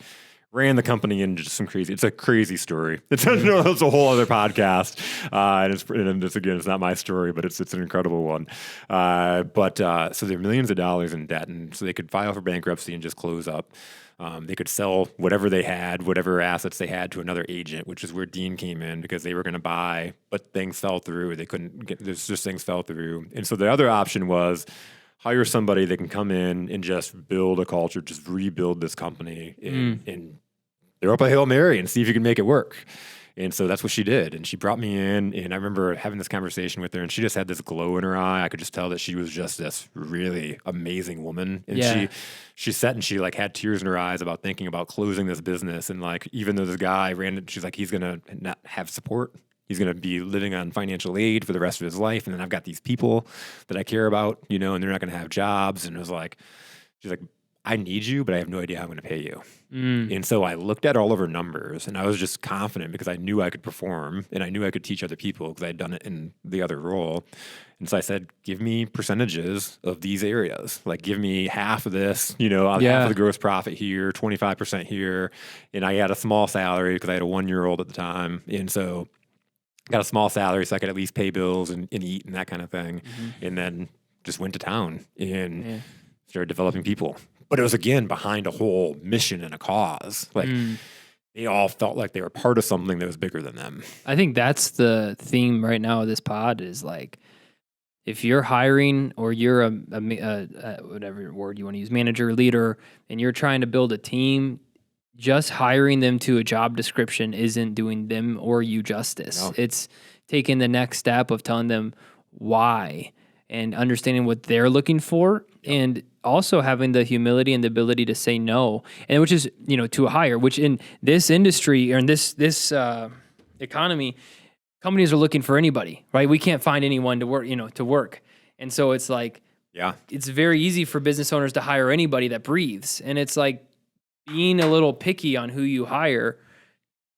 ran the company into just some crazy. It's a crazy story. It's a whole other podcast, and it's not my story, but it's an incredible one. So they're millions of dollars in debt, and so they could file for bankruptcy and just close up. They could sell whatever they had, whatever assets they had, to another agent, which is where Dean came in, because they were going to buy, but things fell through. They couldn't get. There's just things fell through, and so the other option was hire somebody that can come in and just build a culture, just rebuild this company, and throw up a Hail Mary and see if you can make it work. And so that's what she did. And she brought me in, and I remember having this conversation with her, and she just had this glow in her eye. I could just tell that she was just this really amazing woman. And she sat and she like had tears in her eyes about thinking about closing this business. And like, even though this guy ran it, she's like, he's going to not have support. He's going to be living on financial aid for the rest of his life. And then I've got these people that I care about, and they're not going to have jobs. And it was like, she's like, I need you, but I have no idea how I'm going to pay you. And so I looked at all of her numbers, and I was just confident because I knew I could perform, and I knew I could teach other people because I had done it in the other role. And so I said, give me percentages of these areas. Like, give me half of this, half of the gross profit here, 25% here. And I had a small salary because I had a 1-year-old at the time. And so got a small salary so I could at least pay bills and eat and that kind of thing. And then just went to town and started developing people. But it was, again, behind a whole mission and a cause. Like, they all felt like they were part of something that was bigger than them. I think that's the theme right now of this pod is like, if you're hiring or you're a whatever word you want to use, manager, leader, and you're trying to build a team, just hiring them to a job description isn't doing them or you justice. No. It's taking the next step of telling them why and understanding what they're looking for, and also having the humility and the ability to say no, and which is, to a hire, which in this industry or in this economy, companies are looking for anybody, right? We can't find anyone to work. And so it's like, it's very easy for business owners to hire anybody that breathes. And it's like being a little picky on who you hire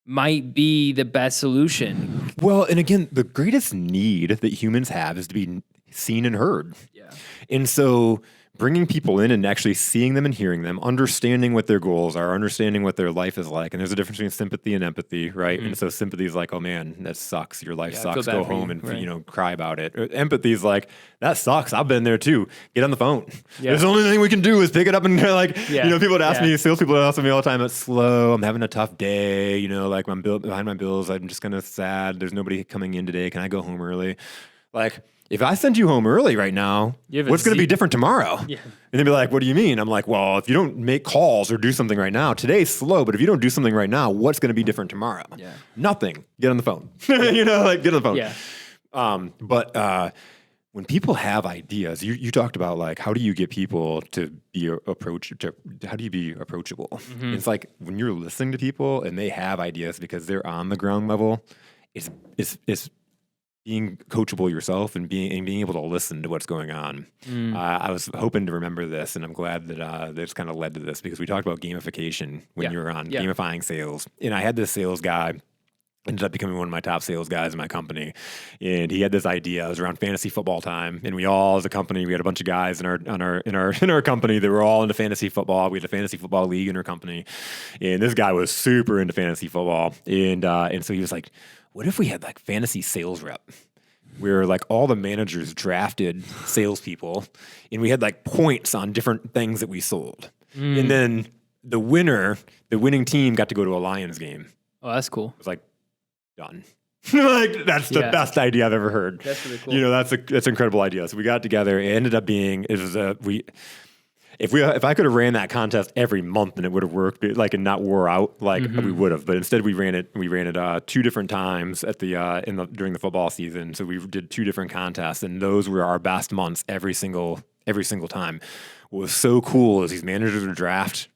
might be the best solution. Well, and again, the greatest need that humans have is to be seen and heard. Yeah. And so bringing people in and actually seeing them and hearing them, understanding what their goals are, understanding what their life is like. And there's a difference between sympathy and empathy, right? And so sympathy is like, oh man, that sucks. Your life sucks. Go home and cry about it. Empathy is like, that sucks. I've been there too. Get on the phone. Yeah. The only thing we can do is pick it up and people would ask me, salespeople would ask me all the time, it's slow. I'm having a tough day. Like, I'm behind my bills. I'm just kind of sad. There's nobody coming in today. Can I go home early? Like, if I send you home early right now, what's going to be different tomorrow? Yeah. And they'd be like, what do you mean? I'm like, well, if you don't make calls or do something right now, today's slow, but if you don't do something right now, what's going to be different tomorrow? Yeah. Nothing. Get on the phone. Get on the phone. Yeah. But when people have ideas, you talked about like, how do you get people to be how do you be approachable? Mm-hmm. It's like when you're listening to people and they have ideas because they're on the ground level, it's being coachable yourself and being able to listen to what's going on. I was hoping to remember this, and I'm glad that this kind of led to this, because we talked about gamification when you were on gamifying sales. And I had this sales guy, ended up becoming one of my top sales guys in my company. And he had this idea. It was around fantasy football time. And we all, as a company, we had a bunch of guys in our company that were all into fantasy football. We had a fantasy football league in our company. And this guy was super into fantasy football. And so he was like, what if we had like fantasy sales rep? Where like all the managers drafted salespeople, and we had like points on different things that we sold. And then the winning team got to go to a Lions game. Oh, that's cool. It was like, done. Like, that's the best idea I've ever heard. That's really cool. That's an incredible idea. So we got together. It ended up being, if I could have ran that contest every month and it would have worked, like, and not wore out, like we would have. But instead we ran it 2 different times at during the football season. So we did 2 different contests, and those were our best months every single every single time. What was so cool is these managers would draft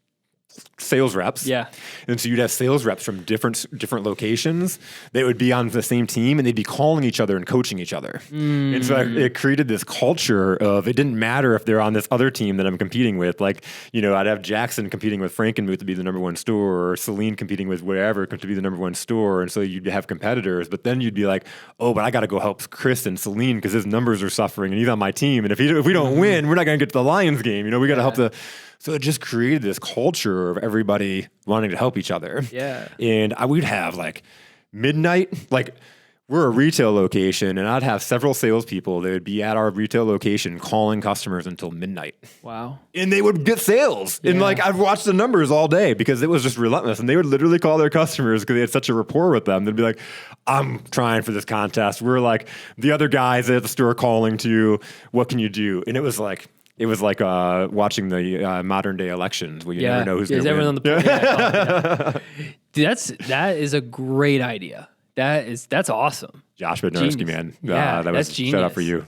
sales reps. Yeah. And so you'd have sales reps from different locations. They would be on the same team and they'd be calling each other and coaching each other. And so it created this culture of, it didn't matter if they're on this other team that I'm competing with. Like, I'd have Jackson competing with Frankenmuth to be the number one store, or Celine competing with wherever to be the number one store. And so you'd have competitors, but then you'd be like, oh, but I got to go help Chris and Celine because his numbers are suffering and he's on my team. And if we don't win, we're not going to get to the Lions game. We got to help So it just created this culture of everybody wanting to help each other. Yeah. And we'd have like midnight, like we're a retail location, and I'd have several salespeople. They would be at our retail location calling customers until midnight. Wow. And they would get sales. Yeah. And like I've watched the numbers all day because it was just relentless. And they would literally call their customers because they had such a rapport with them. They'd be like, I'm trying for this contest. We're like the other guys at the store calling to you. What can you do? And it was like watching the modern day elections where you never know who's going to win. On the Dude, that is a great idea. That's awesome. Josh Bednarski, man. That's genius. Shout out for you.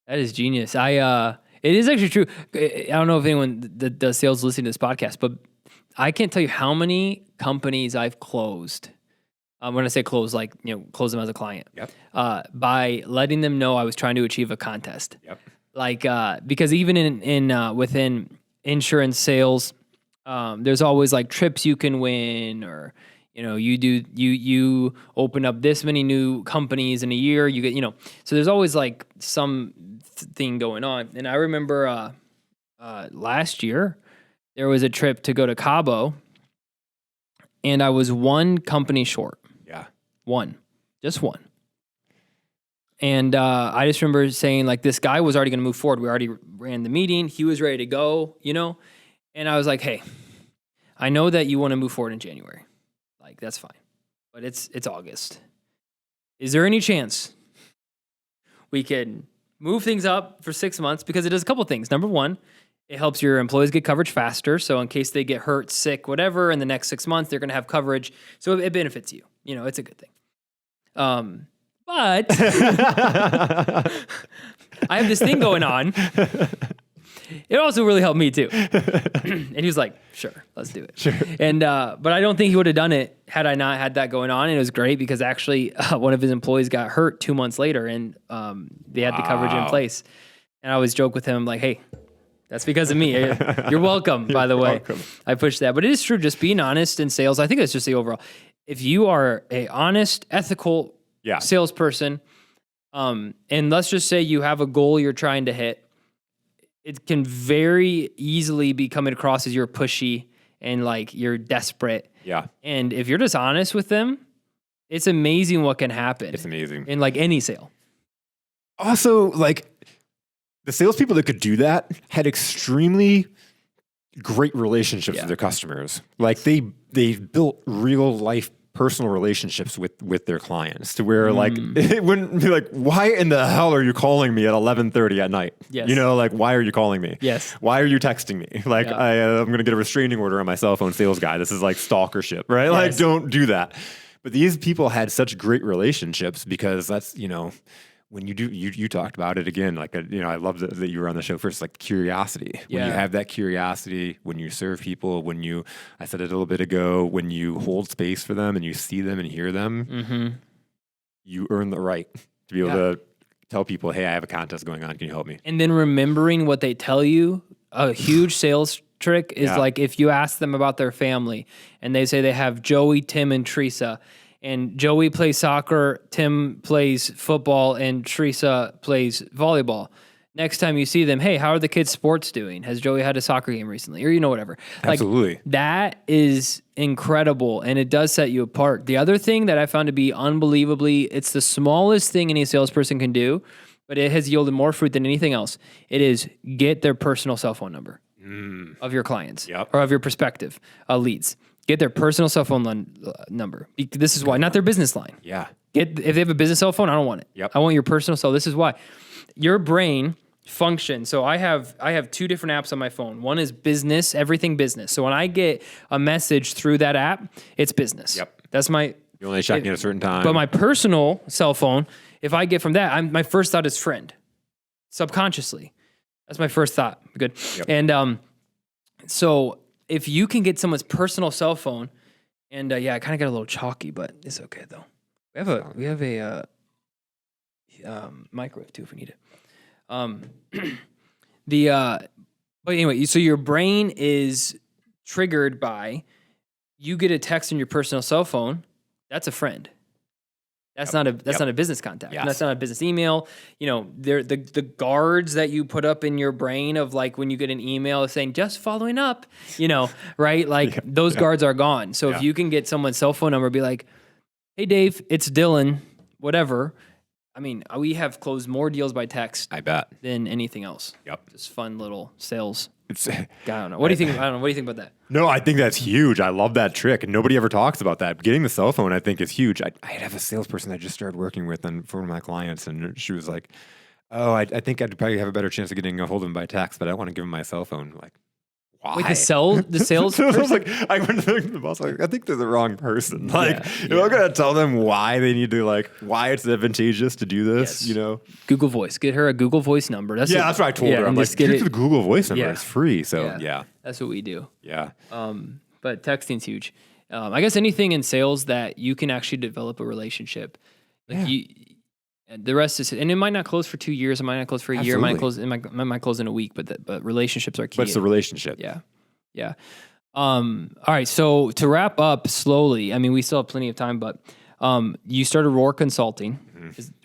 That is genius. It is actually true. I don't know if anyone that does sales listening to this podcast, but I can't tell you how many companies I've closed. When I say close, like, close them as a client. Yep. By letting them know I was trying to achieve a contest. Yep. Like, because even in within insurance sales, there's always like trips you can win, or you open up this many new companies in a year, you get so there's always like some thing going on. And I remember last year there was a trip to go to Cabo, and I was one company short. Yeah, just one. And I just remember saying, like, this guy was already going to move forward. We already ran the meeting. He was ready to go, And I was like, hey, I know that you want to move forward in January. Like, that's fine. But it's August. Is there any chance we can move things up for 6 months? Because it does a couple things. Number one, it helps your employees get coverage faster. So in case they get hurt, sick, whatever, in the next 6 months, they're going to have coverage. So it benefits you. It's a good thing. But I have this thing going on. It also really helped me too. And he was like, sure, let's do it. Sure. And, but I don't think he would have done it had I not had that going on. And it was great because actually one of his employees got hurt 2 months later, and they had the coverage in place. And I always joke with him like, hey, that's because of me. You're welcome, by the way. Welcome. I push that. But it is true, just being honest in sales. I think that's just the overall. If you are a honest, ethical salesperson, and let's just say you have a goal you're trying to hit, it can very easily be coming across as you're pushy and like you're desperate. Yeah. And if you're just honest with them, it's amazing what can happen. It's amazing. In like any sale. Also, like, the salespeople that could do that had extremely great relationships with their customers. Like they built real life personal relationships with their clients to where like it wouldn't be like, why in the hell are you calling me at 11:30 at night? Yes. Like, why are you calling me? Yes. Why are you texting me? Like, I'm going to get a restraining order on my cell phone, sales guy. This is like stalkership, right? Yes. Like, don't do that. But these people had such great relationships because that's, when you do, you talked about it again, like, I love that you were on the show first, like curiosity. When you have that curiosity, when you serve people, I said it a little bit ago, when you hold space for them and you see them and hear them, you earn the right to be able to tell people, hey, I have a contest going on. Can you help me? And then remembering what they tell you, a huge sales trick is like if you ask them about their family and they say they have Joey, Tim, and Teresa, and Joey plays soccer, Tim plays football, and Teresa plays volleyball. Next time you see them, hey, how are the kids' sports doing? Has Joey had a soccer game recently? Or whatever. Absolutely. Like, that is incredible, and it does set you apart. The other thing that I found to be unbelievably, it's the smallest thing any salesperson can do, but it has yielded more fruit than anything else. It is get their personal cell phone number of your clients or of your prospective leads. Get their personal cell phone number. This is why, not their business line. Yeah. If they have a business cell phone, I don't want it. Yep. I want your personal cell. This is why. Your brain functions. So I have two different apps on my phone. One is business, everything business. So when I get a message through that app, it's business. Yep. That's my... You're only checking at a certain time. But my personal cell phone, if I get from that, my first thought is friend. Subconsciously. That's my first thought. Good. Yep. And so if you can get someone's personal cell phone, and yeah, I kind of got a little chalky, but it's okay though. We have a microwave too if we need it. But anyway, so your brain is triggered by you get a text on your personal cell phone. That's a friend. That's not a business contact. Yes. That's not a business email. You know, the guards that you put up in your brain of like when you get an email saying just following up, you know, right? Like those guards are gone. So if you can get someone's cell phone number, be like, hey Dave, it's Dylan, whatever. I mean, we have closed more deals by text. I bet. Than anything else. Yep. Just fun little sales. I don't know. What do you think? I don't know. What do you think about that? No, I think that's huge. I love that trick, and nobody ever talks about that. Getting the cell phone, I think, is huge. I have a salesperson I just started working with for one of my clients, and she was like, "Oh, I think I'd probably have a better chance of getting a hold of him by text, but I don't want to give him my cell phone." Like, why? Like the sales So I person? was like, I went to the boss. Like, I think they're the wrong person. Like, I'm gonna tell them why they need to, like, why it's advantageous to do this. You know, Google Voice. Get her a Google Voice number. That's that's what I told her. I'm like, get the Google Voice number. It's free. So that's what we do. Yeah. But texting's huge. I guess anything in sales that you can actually develop a relationship. Like and the rest is, and it might not close for 2 years. It might not close for a year. It might close. It might close in a week. But relationships are key. But it's the relationship. Yeah. All right. So to wrap up slowly, I mean, we still have plenty of time, but you started Roar Consulting,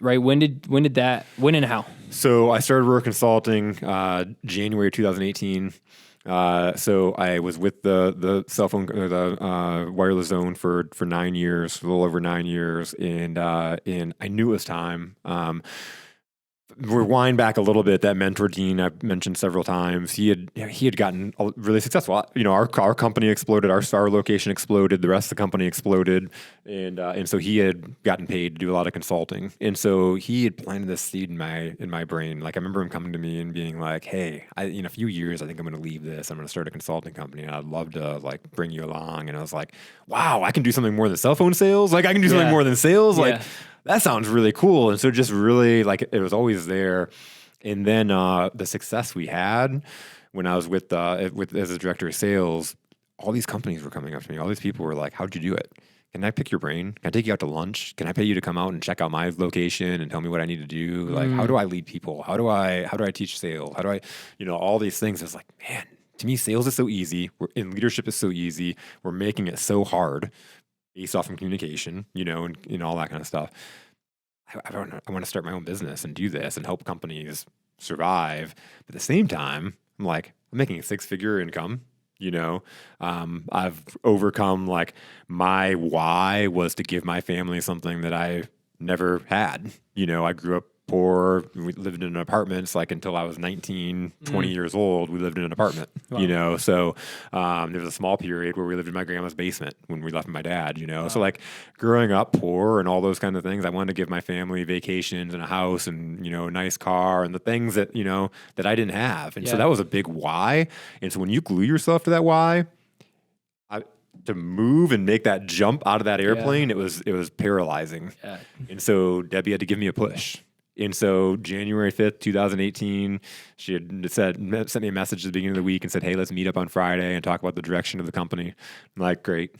right? When and how? So I started Roar Consulting January 2018. So I was with the cell phone, or the wireless zone for 9 years, a little over 9 years, and I knew it was time. Rewind back a little bit. That mentor Dean I've mentioned several times. He had gotten really successful. You know, our company exploded. Our location exploded. The rest of the company exploded, and so he had gotten paid to do a lot of consulting. And so he had planted this seed in my brain. Like, I remember him coming to me and being like, "Hey, in a few years, I think I'm going to leave this. I'm going to start a consulting company, and I'd love to, like, bring you along." And I was like, "Wow, I can do something more than cell phone sales. Like, I can do something more than sales. Like." That sounds really cool. And so just really, like, it was always there. And then the success we had when I was with as a director of sales, all these companies were coming up to me. All these people were like, "How'd you do it? Can I pick your brain? Can I take you out to lunch? Can I pay you to come out and check out my location and tell me what I need to do? Like, how do I lead people? How do I teach sales? How do I, all these things?" It's like, man, to me, sales is so easy. Leadership is so easy. We're making it so hard based off of communication, and all that kind of stuff. I want to start my own business and do this and help companies survive. But at the same time, I'm like, I'm making a 6-figure income. I've overcome, like, my why was to give my family something that I never had. I grew up poor. We lived in apartments, like, until I was 19, 20 years old. We lived in an apartment, so there was a small period where we lived in my grandma's basement when we left my dad, So, like, growing up poor and all those kind of things, I wanted to give my family vacations and a house and, a nice car and the things that, that I didn't have. And so that was a big why. And so when you glue yourself to that why, to move and make that jump out of that airplane, it was paralyzing. Yeah. And so Debbie had to give me a push. And so January 5th, 2018, she had sent me a message at the beginning of the week and said, "Hey, let's meet up on Friday and talk about the direction of the company." I'm like, "Great."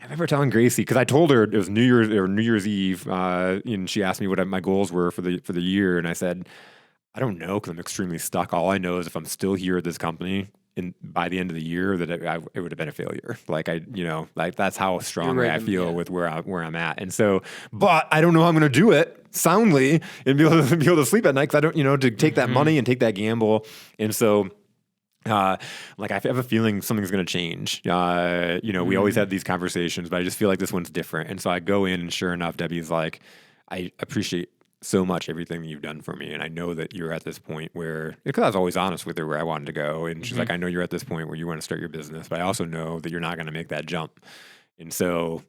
I remember telling Gracie, because I told her it was New Year's Eve, and she asked me what my goals were for the year, and I said, "I don't know, because I'm extremely stuck. All I know is if I'm still here at this company, and by the end of the year, that it would have been a failure. Like, that's how strongly I feel with where I'm at. And so, but I don't know how I'm going to do it soundly and be able to sleep at night, because I don't, to take that money and take that gamble. And so, like, I have a feeling something's going to change. We always had these conversations, but I just feel like this one's different. And so I go in, and sure enough, Debbie's like, "I appreciate so much everything you've done for me, and I know that you're at this point where," because I was always honest with her where I wanted to go, and she's like, "I know you're at this point where you want to start your business, but I also know that you're not going to make that jump, and so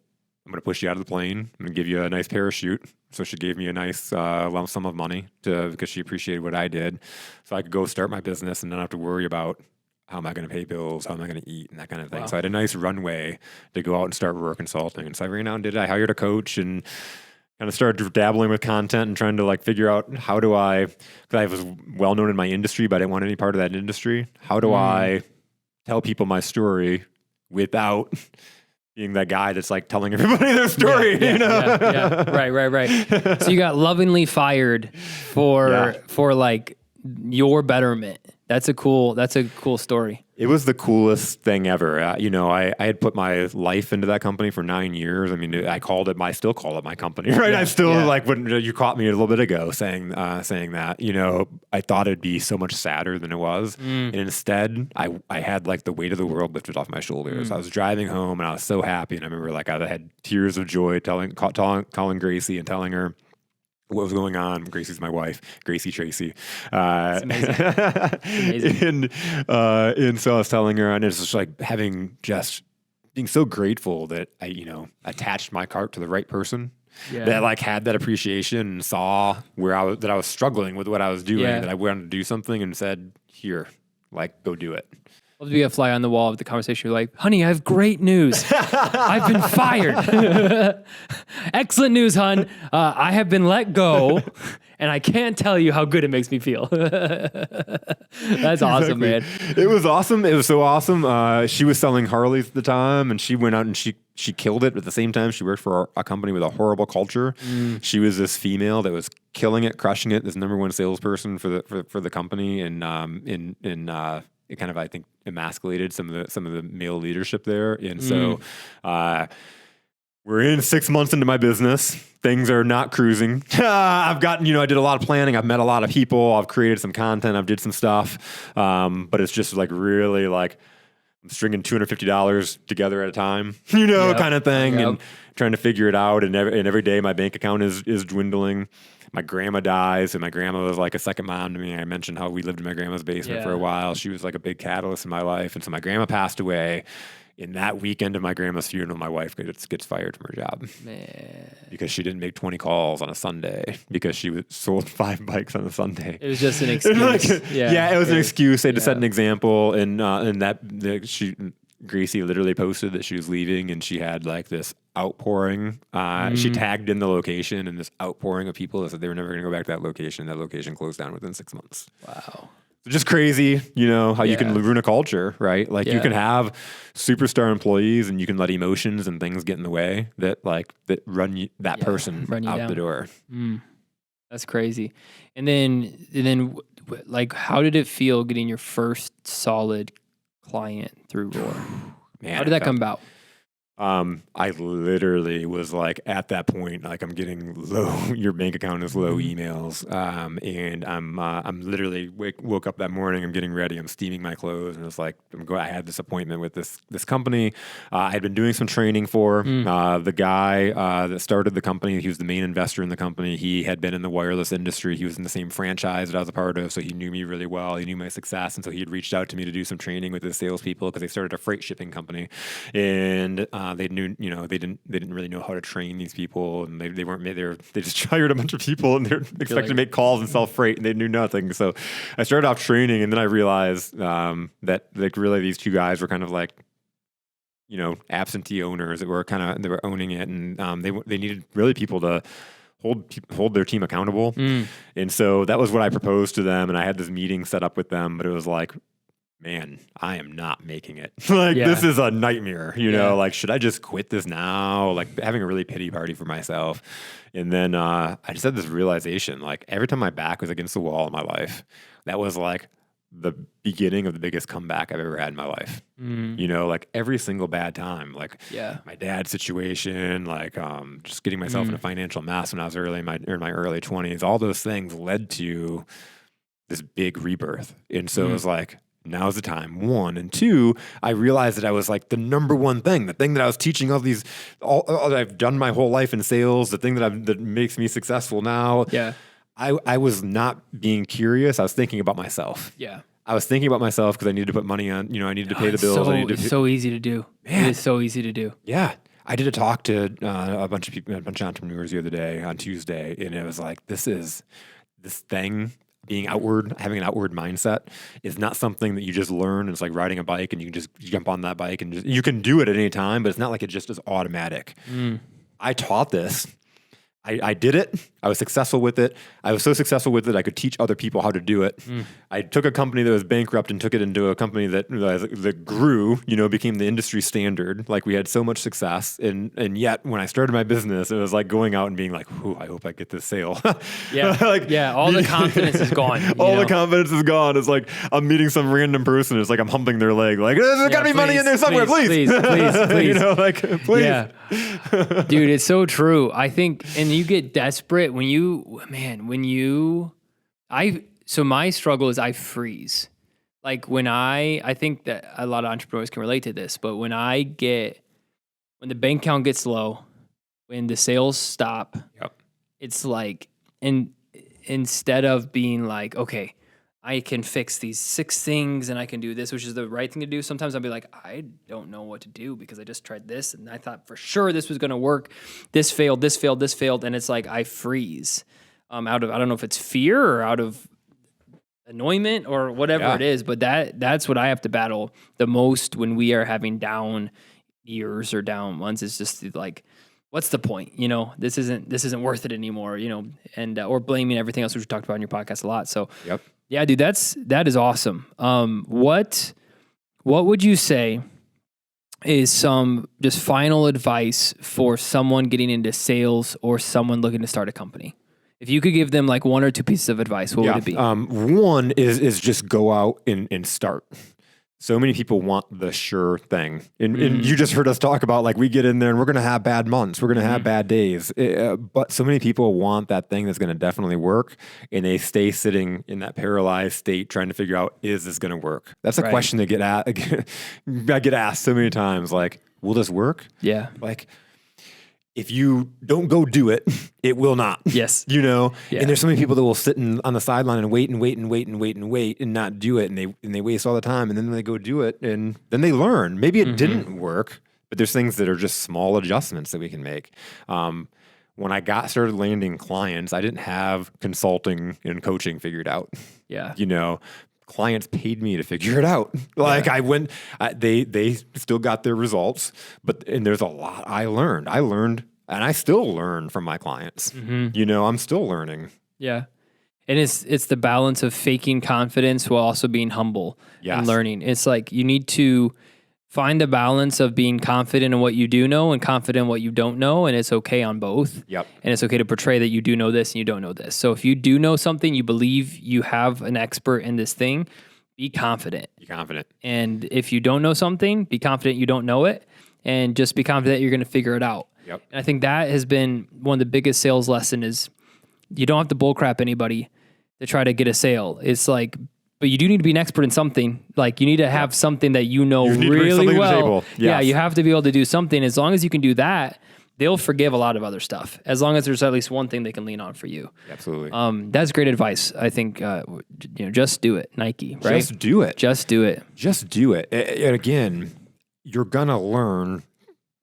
I'm going to push you out of the plane. I'm going to give you a nice parachute." So she gave me a nice lump sum of money because she appreciated what I did, so I could go start my business and not have to worry about how am I going to pay bills, how am I going to eat, and that kind of thing. Wow. So I had a nice runway to go out and start Roar Consulting. And so I ran out and did it. I hired a coach, and kind of started dabbling with content and trying to like figure out how do I, because I was well known in my industry, but I didn't want any part of that industry. How do I tell people my story without being that guy that's like telling everybody their story, you know? Right. So you got lovingly fired for like your betterment. That's a cool story. It was the coolest thing ever. You know, I had put my life into that company for 9 years. I mean, I still call it my company, right? I still like when you caught me a little bit ago saying that, you know, I thought it'd be so much sadder than it was. And instead I had like the weight of the world lifted off my shoulders. I was driving home and I was so happy. And I remember like I had tears of joy calling Gracie and telling her what was going on. Gracie's my wife, Tracey. It's amazing. And so I was telling her, and it's just like being so grateful that I, you know, attached my cart to the right person that like had that appreciation and saw that I was struggling with what I was doing, that I wanted to do something and said, here, like, go do it. Love to be a fly on the wall of the conversation. You're like, honey, I have great news. I've been fired. Excellent news, hon. I have been let go, and I can't tell you how good it makes me feel. That's awesome, man. It was awesome. It was so awesome. She was selling Harleys at the time, and she went out and she killed it. But at the same time, she worked for a company with a horrible culture. She was this female that was killing it, crushing it, this #1 salesperson for the company, and it kind of, I think, emasculated some of the male leadership there. And so we're in 6 months into my business. Things are not cruising. I've gotten, you know, I did a lot of planning. I've met a lot of people. I've created some content. I've did some stuff. But it's just like really like I'm stringing $250 together at a time, you know, kind of thing, and trying to figure it out. And every day my bank account is dwindling. My grandma dies, and my grandma was like a second mom to me. I mentioned how we lived in my grandma's basement for a while. She was like a big catalyst in my life. And so my grandma passed away. In that weekend of my grandma's funeral, my wife gets fired from her job. Man. Because she didn't make 20 calls on a Sunday because she sold 5 bikes on a Sunday. It was just an excuse. It was an excuse. They had to set an example, and Gracie literally posted that she was leaving, and she had like this outpouring. She tagged in the location, and this outpouring of people that said they were never going to go back to that location. That location closed down within 6 months. Wow. Just crazy, you know, how you can ruin a culture, right? Like you can have superstar employees, and you can let emotions and things get in the way that run that person out down the door. That's crazy. And then like, how did it feel getting your first solid client through Roar? Man, how did that come about? I literally was like, at that point, like I'm getting low, your bank account is low emails. And I'm literally woke up that morning, I'm getting ready, I'm steaming my clothes, and it's like, I had this appointment with this company. I had been doing some training for the guy that started the company. He was the main investor in the company. He had been in the wireless industry. He was in the same franchise that I was a part of. So he knew me really well. He knew my success. And so he had reached out to me to do some training with his salespeople because they started a freight shipping company. And they knew, you know, they didn't really know how to train these people, and they just hired a bunch of people, and they're expected to make calls and sell freight, and they knew nothing. So I started off training, and then I realized that like really these two guys were kind of like, you know, absentee owners that were owning it, and they needed really people to hold their team accountable. And so that was what I proposed to them, and I had this meeting set up with them, but it was like, man, I am not making it. This is a nightmare, you know, like, should I just quit this now? Like having a really pity party for myself. And then I just had this realization, like every time my back was against the wall in my life, that was like the beginning of the biggest comeback I've ever had in my life. You know, like every single bad time, like my dad's situation, like just getting myself in a financial mess when I was in my early 20s, all those things led to this big rebirth. And so it was like, now's the time, 1. And 2, I realized that I was like the #1 thing, the thing that I was teaching all I've done my whole life in sales, the thing that makes me successful now. Yeah. I was not being curious. I was thinking about myself. Yeah. I was thinking about myself because I needed to put money on, you know, I needed to pay the bills. It's so easy to do. Man. It is so easy to do. Yeah. I did a talk to a bunch of people, a bunch of entrepreneurs the other day on Tuesday, and it was like, this thing, being outward, having an outward mindset is not something that you just learn. It's like riding a bike, and you can just jump on that bike, and you can do it at any time, but it's not like it just is automatic. I taught this. I did it. I was successful with it. I was so successful with it, I could teach other people how to do it. I took a company that was bankrupt and took it into a company that grew, became the industry standard. Like we had so much success. And yet when I started my business, it was like going out and being like, "Ooh, I hope I get this sale." All the confidence is gone. The confidence is gone. It's like I'm meeting some random person. It's like I'm humping their leg. Like, there's got to be money in there somewhere. Please. Please. Yeah. Dude, it's so true. I think, and you get desperate so my struggle is I freeze. Like when I think that a lot of entrepreneurs can relate to this, but when the bank account gets low, when the sales stop, it's like, and instead of being like, okay, I can fix these 6 things and I can do this, which is the right thing to do. Sometimes I'll be like, I don't know what to do because I just tried this and I thought for sure this was going to work. This failed. And it's like, I freeze out of, I don't know if it's fear or out of annoyment or whatever it is, but that's what I have to battle the most when we are having down years or down months. It's just like, what's the point? This isn't worth it anymore, and, or blaming everything else, which we talked about in your podcast a lot. So, yeah, dude, that is awesome. What would you say is some just final advice for someone getting into sales or someone looking to start a company? If you could give them like 1 or 2 pieces of advice, what would it be? One is just go out and start. So many people want the sure thing. And you just heard us talk about, like, we get in there and we're going to have bad months. We're going to have bad days. But so many people want that thing that's going to definitely work. And they stay sitting in that paralyzed state trying to figure out, is this going to work? That's a question that I get asked so many times. Like, will this work? Yeah. Like, if you don't go do it, it will not. Yes. And there's so many people that will sit on the sideline and wait and not do it. And they waste all the time. And then they go do it and then they learn. Maybe it didn't work, but there's things that are just small adjustments that we can make. When I started landing clients, I didn't have consulting and coaching figured out. Yeah. Clients paid me to figure it out. Like they still got their results, and there's a lot I learned, and I still learn from my clients. I'm still learning. Yeah. And it's the balance of faking confidence while also being humble and learning. It's like you need to find the balance of being confident in what you do know and confident in what you don't know, and it's okay on both. Yep. And it's okay to portray that you do know this and you don't know this. So if you do know something, you believe you have an expert in this thing, be confident. Be confident. And if you don't know something, be confident you don't know it, and just be confident you're going to figure it out. Yep. And I think that has been one of the biggest sales lessons is you don't have to bullcrap anybody to try to get a sale. It's like, but you do need to be an expert in something. Like you need to have something that you know really well. Yeah, you have to be able to do something. As long as you can do that, they'll forgive a lot of other stuff. As long as there's at least one thing they can lean on for you. Absolutely. That's great advice. I think just do it. Nike, right? Just do it. Just do it. Just do it. And again, you're gonna learn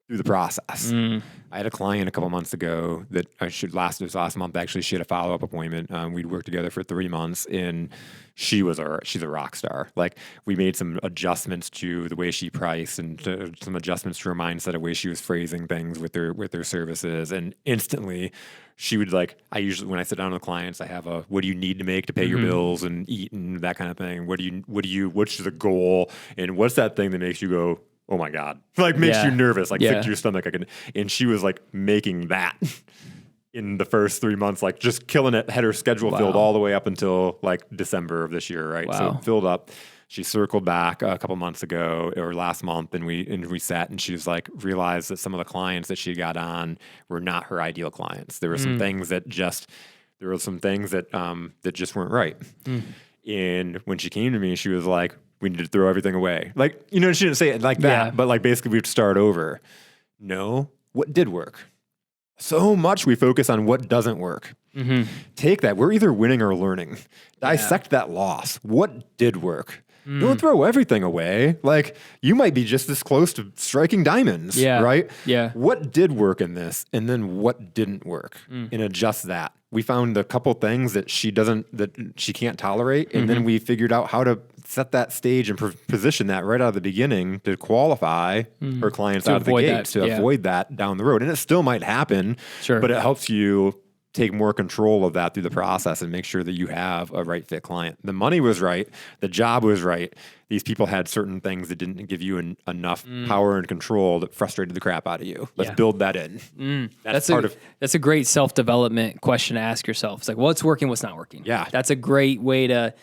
through the process. I had a client a couple months ago that last month actually. She had a follow-up appointment. We'd worked together for 3 months, and she's a rock star. Like we made some adjustments to the way she priced and some adjustments to her mindset, the way she was phrasing things with her services, and instantly she would when I sit down with clients, I have what do you need to make to pay your bills and eat and that kind of thing. What's the goal, and what's that thing that makes you go, oh my God, makes you nervous, sick to your stomach. And she was making that in the first 3 months, just killing it, had her schedule filled all the way up until December of this year. Right. So filled up. She circled back a couple months ago or last month and we sat and she was realized that some of the clients that she got on were not her ideal clients. There were some things that just weren't right. And when she came to me, she was like, we need to throw everything away. She didn't say it like that, but basically we have to start over. No, what did work? So much we focus on what doesn't work. Take that. We're either winning or learning. Dissect that loss. What did work? Don't throw everything away. You might be just this close to striking diamonds, right? Yeah. What did work in this? And then what didn't work? And adjust that. We found a couple things that she can't tolerate. And then we figured out how to set that stage and position that right out of the beginning to qualify her clients out of the gate to avoid that down the road. And it still might happen, but it helps you take more control of that through the process and make sure that you have a right fit client. The money was right. The job was right. These people had certain things that didn't give you enough power and control that frustrated the crap out of you. Let's build that in. That's a great self-development question to ask yourself. It's like, what's working, what's not working? Yeah. That's a great way to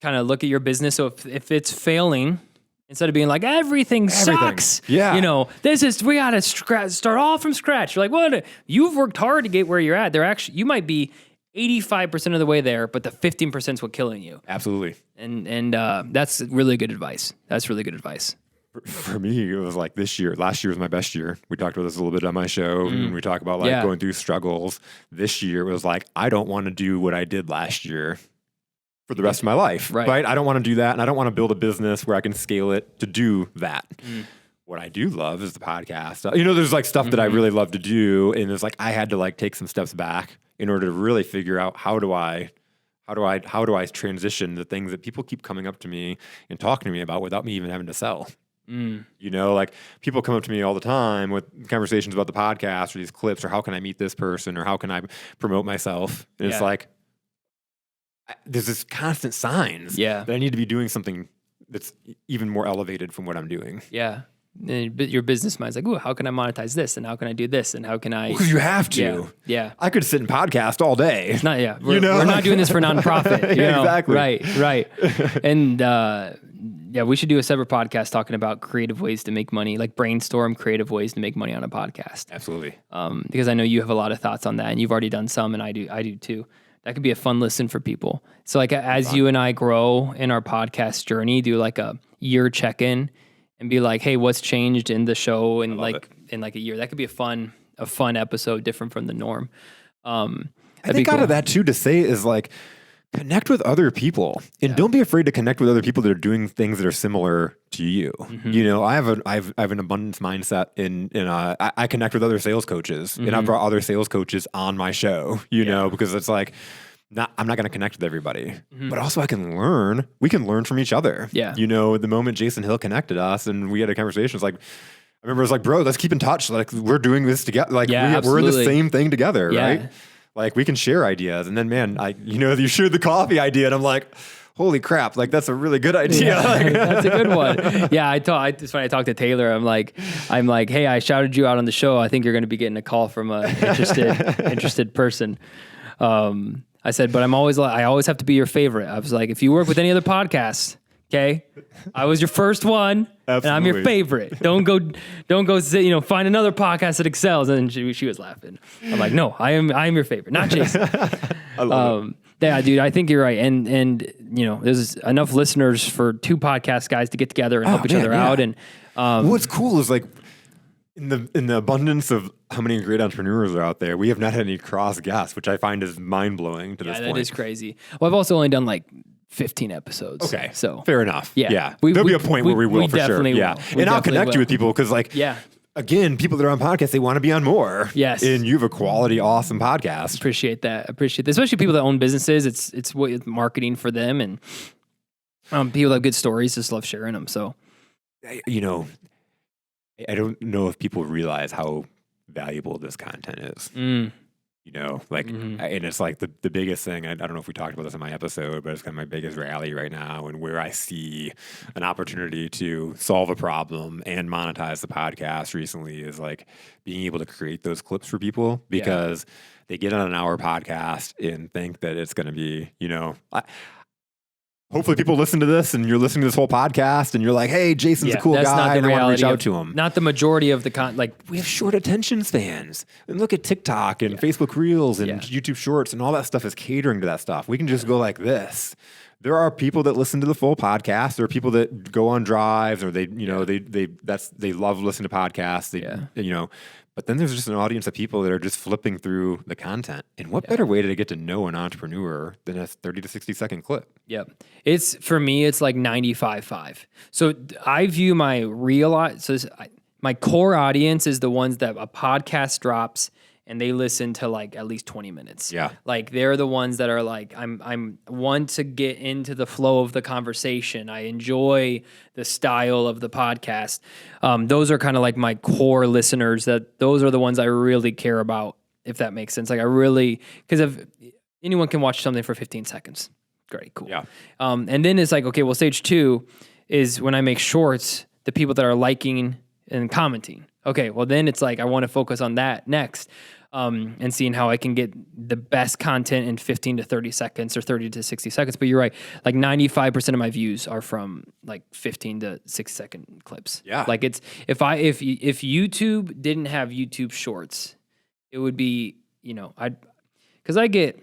kind of look at your business. So if it's failing, instead of being like, everything sucks, we got to start all from scratch. You're like, what? You've worked hard to get where you're at. You might be 85% of the way there, but the 15% is what's killing you. Absolutely. And that's really good advice. That's really good advice. For me, it was like last year was my best year. We talked about this a little bit on my show, and we talk about going through struggles. This year it was like, I don't want to do what I did last year for the rest of my life, right? I don't want to do that, and I don't want to build a business where I can scale it to do that. What I do love is the podcast. There's like stuff that I really love to do, and it's like I had to like take some steps back in order to really figure out how do I transition the things that people keep coming up to me and talking to me about without me even having to sell. Like people come up to me all the time with conversations about the podcast or these clips or how can I meet this person or how can I promote myself, and it's like, there's this constant signs that I need to be doing something that's even more elevated from what I'm doing. Yeah. But your business mind's like, ooh, how can I monetize this? And how can I do this? And how can I? Because you have to. Yeah. I could sit and podcast all day. It's not, we're not doing this for nonprofit. Exactly. Right. And we should do a separate podcast talking about creative ways to make money, like brainstorm creative ways to make money on a podcast. Absolutely. Because I know you have a lot of thoughts on that, and you've already done some, and I do too. That could be a fun listen for people. So like as you and I grow in our podcast journey, do like a year check-in and be like, hey, what's changed in the show in like a year? That could be a fun episode, different from the norm. I think out of that too, to say is like, connect with other people and don't be afraid to connect with other people that are doing things that are similar to you. I have an abundance mindset I connect with other sales coaches and I've brought other sales coaches on my show, because it's like, I'm not going to connect with everybody, but also we can learn from each other. Yeah. The moment Jason Hill connected us and we had a conversation, it's like, I remember it was like, bro, let's keep in touch. Like we're doing this together. Like we're in the same thing together. Right. Like we can share ideas. And then, man, you shared the coffee idea and I'm like, holy crap. Like that's a really good idea. That's a good one. Yeah. It's when I talked to Taylor, I'm like, hey, I shouted you out on the show. I think you're going to be getting a call from a interested person. I said, but I always have to be your favorite. I was like, if you work with any other podcasts, okay, I was your first one. Absolutely. And I'm your favorite. Don't go find another podcast that excels. And she was laughing. I'm like, no, I am your favorite, not Jason. I love it. Yeah, dude, I think you're right. And there's enough listeners for two podcast guys to get together and help each other out. And what's cool is like in the abundance of how many great entrepreneurs are out there, we have not had any cross guests, which I find is mind blowing to this point. That is crazy. Well, I've also only done like 15 episodes. Okay. So fair enough. Yeah. There'll be a point where we will for sure. Yeah. And I'll connect you with people because again, people that are on podcasts, they want to be on more. Yes. And you have a quality, awesome podcast. Appreciate that. Especially people that own businesses. It's marketing for them, and people that have good stories just love sharing them. So, I don't know if people realize how valuable this content is. And it's like the biggest thing, I don't know if we talked about this in my episode, but it's kind of my biggest rally right now, and where I see an opportunity to solve a problem and monetize the podcast recently is like being able to create those clips for people, because they get on an hour podcast and think that it's going to be, hopefully people listen to this and you're listening to this whole podcast and you're like, hey, Jason's a cool guy and I want to reach out to him. Not the majority of we have short attention spans. And look at TikTok and Facebook Reels and YouTube Shorts and all that stuff is catering to that stuff. We can just go like this. There are people that listen to the full podcast. There are people that go on drives or they love listening to podcasts. But then there's just an audience of people that are just flipping through the content. And what better way to get to know an entrepreneur than a 30 to 60 second clip? Yep. For me, it's like 95.5. So I view my my core audience is the ones that a podcast drops and they listen to like at least 20 minutes. Yeah. Like they're the ones that are like, I'm want to get into the flow of the conversation. I enjoy the style of the podcast. Those are kind of like my core listeners. Those are the ones I really care about, if that makes sense. Like because if anyone can watch something for 15 seconds. Great, cool. Yeah. And then it's like, okay, well, stage 2 is when I make shorts, the people that are liking and commenting. Okay, well, then it's like I want to focus on that next, and seeing how I can get the best content in 15 to 30 seconds or 30 to 60 seconds. But you're right, like 95% of my views are from like 15 to 6-second clips. Yeah. Like it's if YouTube didn't have YouTube Shorts, it would be, because I get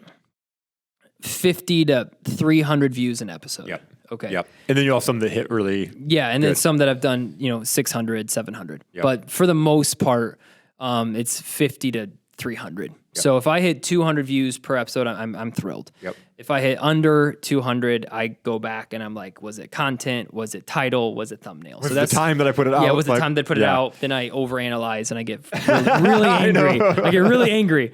50 to 300 views an episode. Yep. Okay. Yep. And then you have some that hit really. Yeah, and good. then some that I've done, 600, 700. Yep. But for the most part, it's 50 to 300. Yep. So if I hit 200 views per episode, I'm thrilled. Yep. If I hit under 200, I go back and I'm like, was it content? Was it title? Was it thumbnail? Was the time that I put it out? Yeah, was the time that I put it out. Then I overanalyze and I get really angry. I get really angry.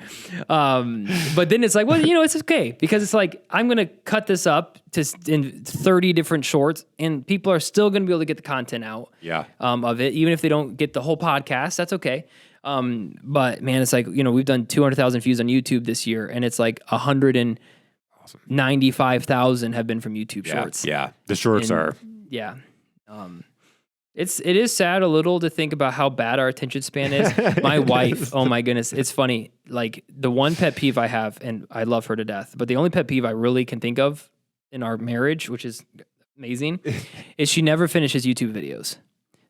But then it's like, well, it's okay, because it's like I'm going to cut this up in 30 different shorts, and people are still going to be able to get the content out of it, even if they don't get the whole podcast. That's okay. But man, it's like, we've done 200,000 views on YouTube this year, and it's like 195,000 have been from YouTube Shorts. Yeah, the shorts are. Yeah. It is sad a little to think about how bad our attention span is. My wife, oh my goodness, it's funny. Like the one pet peeve I have, and I love her to death, but the only pet peeve I really can think of in our marriage, which is amazing, is she never finishes YouTube videos.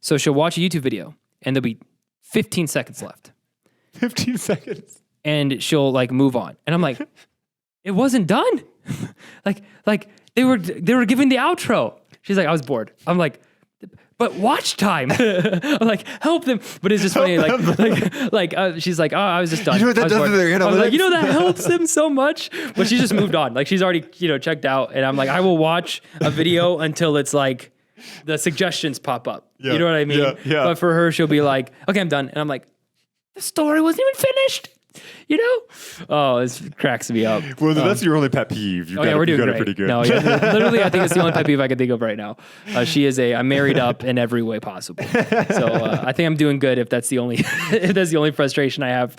So she'll watch a YouTube video and there'll be 15 seconds left. 15 seconds. And she'll like move on. And I'm like, it wasn't done. like they were giving the outro. She's like, I was bored. I'm like, but watch time. I'm like, help them. But it's just funny. She's like, oh, I was just done. You know what that does to their I was like, that helps them so much. But she just moved on. Like she's already, checked out. And I'm like, I will watch a video until it's like the suggestions pop up. Yeah, you know what I mean? Yeah. But for her, she'll be like, okay, I'm done. And I'm like, the story wasn't even finished. Oh, this cracks me up. Well, that's your only pet peeve. We're doing got great. it pretty good. No, literally, I think it's the only pet peeve I can think of right now. I'm married up in every way possible. So I think I'm doing good if that's the only frustration I have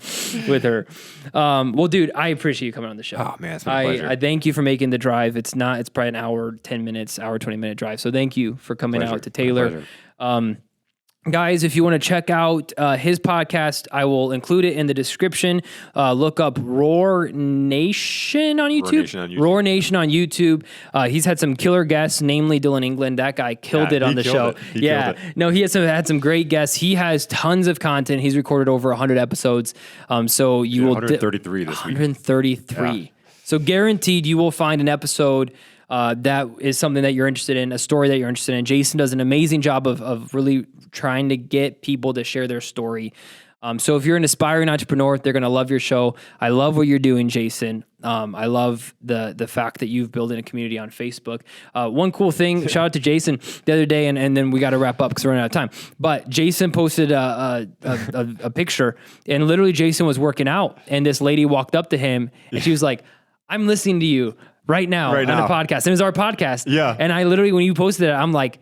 with her. Well, dude, I appreciate you coming on the show. Oh man, it's my pleasure. I thank you for making the drive. It's probably an hour, 10 minutes, hour, 20-minute drive. So thank you for coming out to Taylor. Guys, if you want to check out his podcast, I will include it in the description. Look up Roar Nation on YouTube. Roar Nation on YouTube. He's had some killer guests, namely Dylan England. That guy killed it on the show. He killed it. No, he had some great guests. He has tons of content. He's recorded over 100 episodes. So you will 133 this week. 133. Yeah. So guaranteed, you will find an episode that is something that you're interested in, a story that you're interested in. Jason does an amazing job of really trying to get people to share their story. So if you're an aspiring entrepreneur, they're going to love your show. I love what you're doing, Jason. I love the fact that you've built in a community on Facebook. One cool thing, shout out to Jason the other day, and then we got to wrap up because we're running out of time. But Jason posted a picture, and literally Jason was working out, and this lady walked up to him, and she was like, I'm listening to you right now on the podcast. And it was our podcast. Yeah. And I literally, when you posted it, I'm like,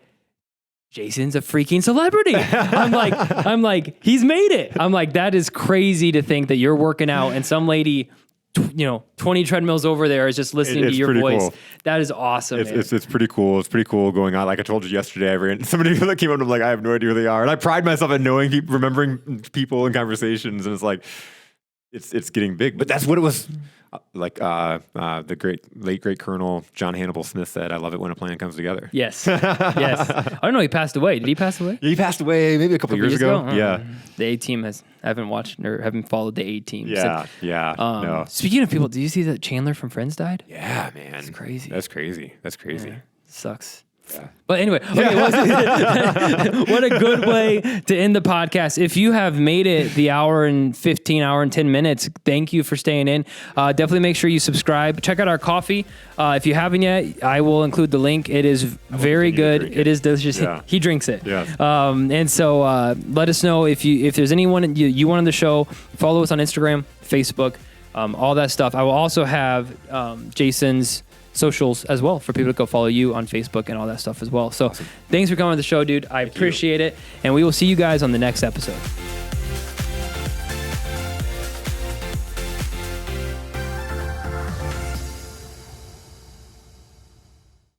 Jason's a freaking celebrity. I'm like, he's made it. I'm like, that is crazy to think that you're working out and some lady, 20 treadmills over there is just listening to your voice. Cool. That is awesome. It's pretty cool. It's pretty cool going on. Like I told you yesterday, I ran somebody that came up and I'm like, I have no idea who they are. And I pride myself in knowing people, remembering people and conversations. And it's like, it's getting big, but that's what it was. Like the late great Colonel John Hannibal Smith said, I love it when a plan comes together. Yes. I don't know. He passed away. Did he pass away? He passed away maybe a couple years ago. Yeah. The A-Team I haven't watched or haven't followed the A-Team. No. Speaking of people, did you see that Chandler from Friends died? Yeah, man. It's crazy. That's crazy. Yeah, sucks. But anyway, okay, what a good way to end the podcast. If you have made it the hour and 10 minutes, thank you for staying in. Definitely make sure you subscribe. Check out our coffee. If you haven't yet, I will include the link. It is very good. It is delicious. Yeah. He drinks it. Yeah. And so let us know if there's anyone you want on the show. Follow us on Instagram, Facebook, all that stuff. I will also have Jason's socials as well for people to go follow you on Facebook and all that stuff as well. So Thanks for coming on the show, dude. I appreciate it. And we will see you guys on the next episode.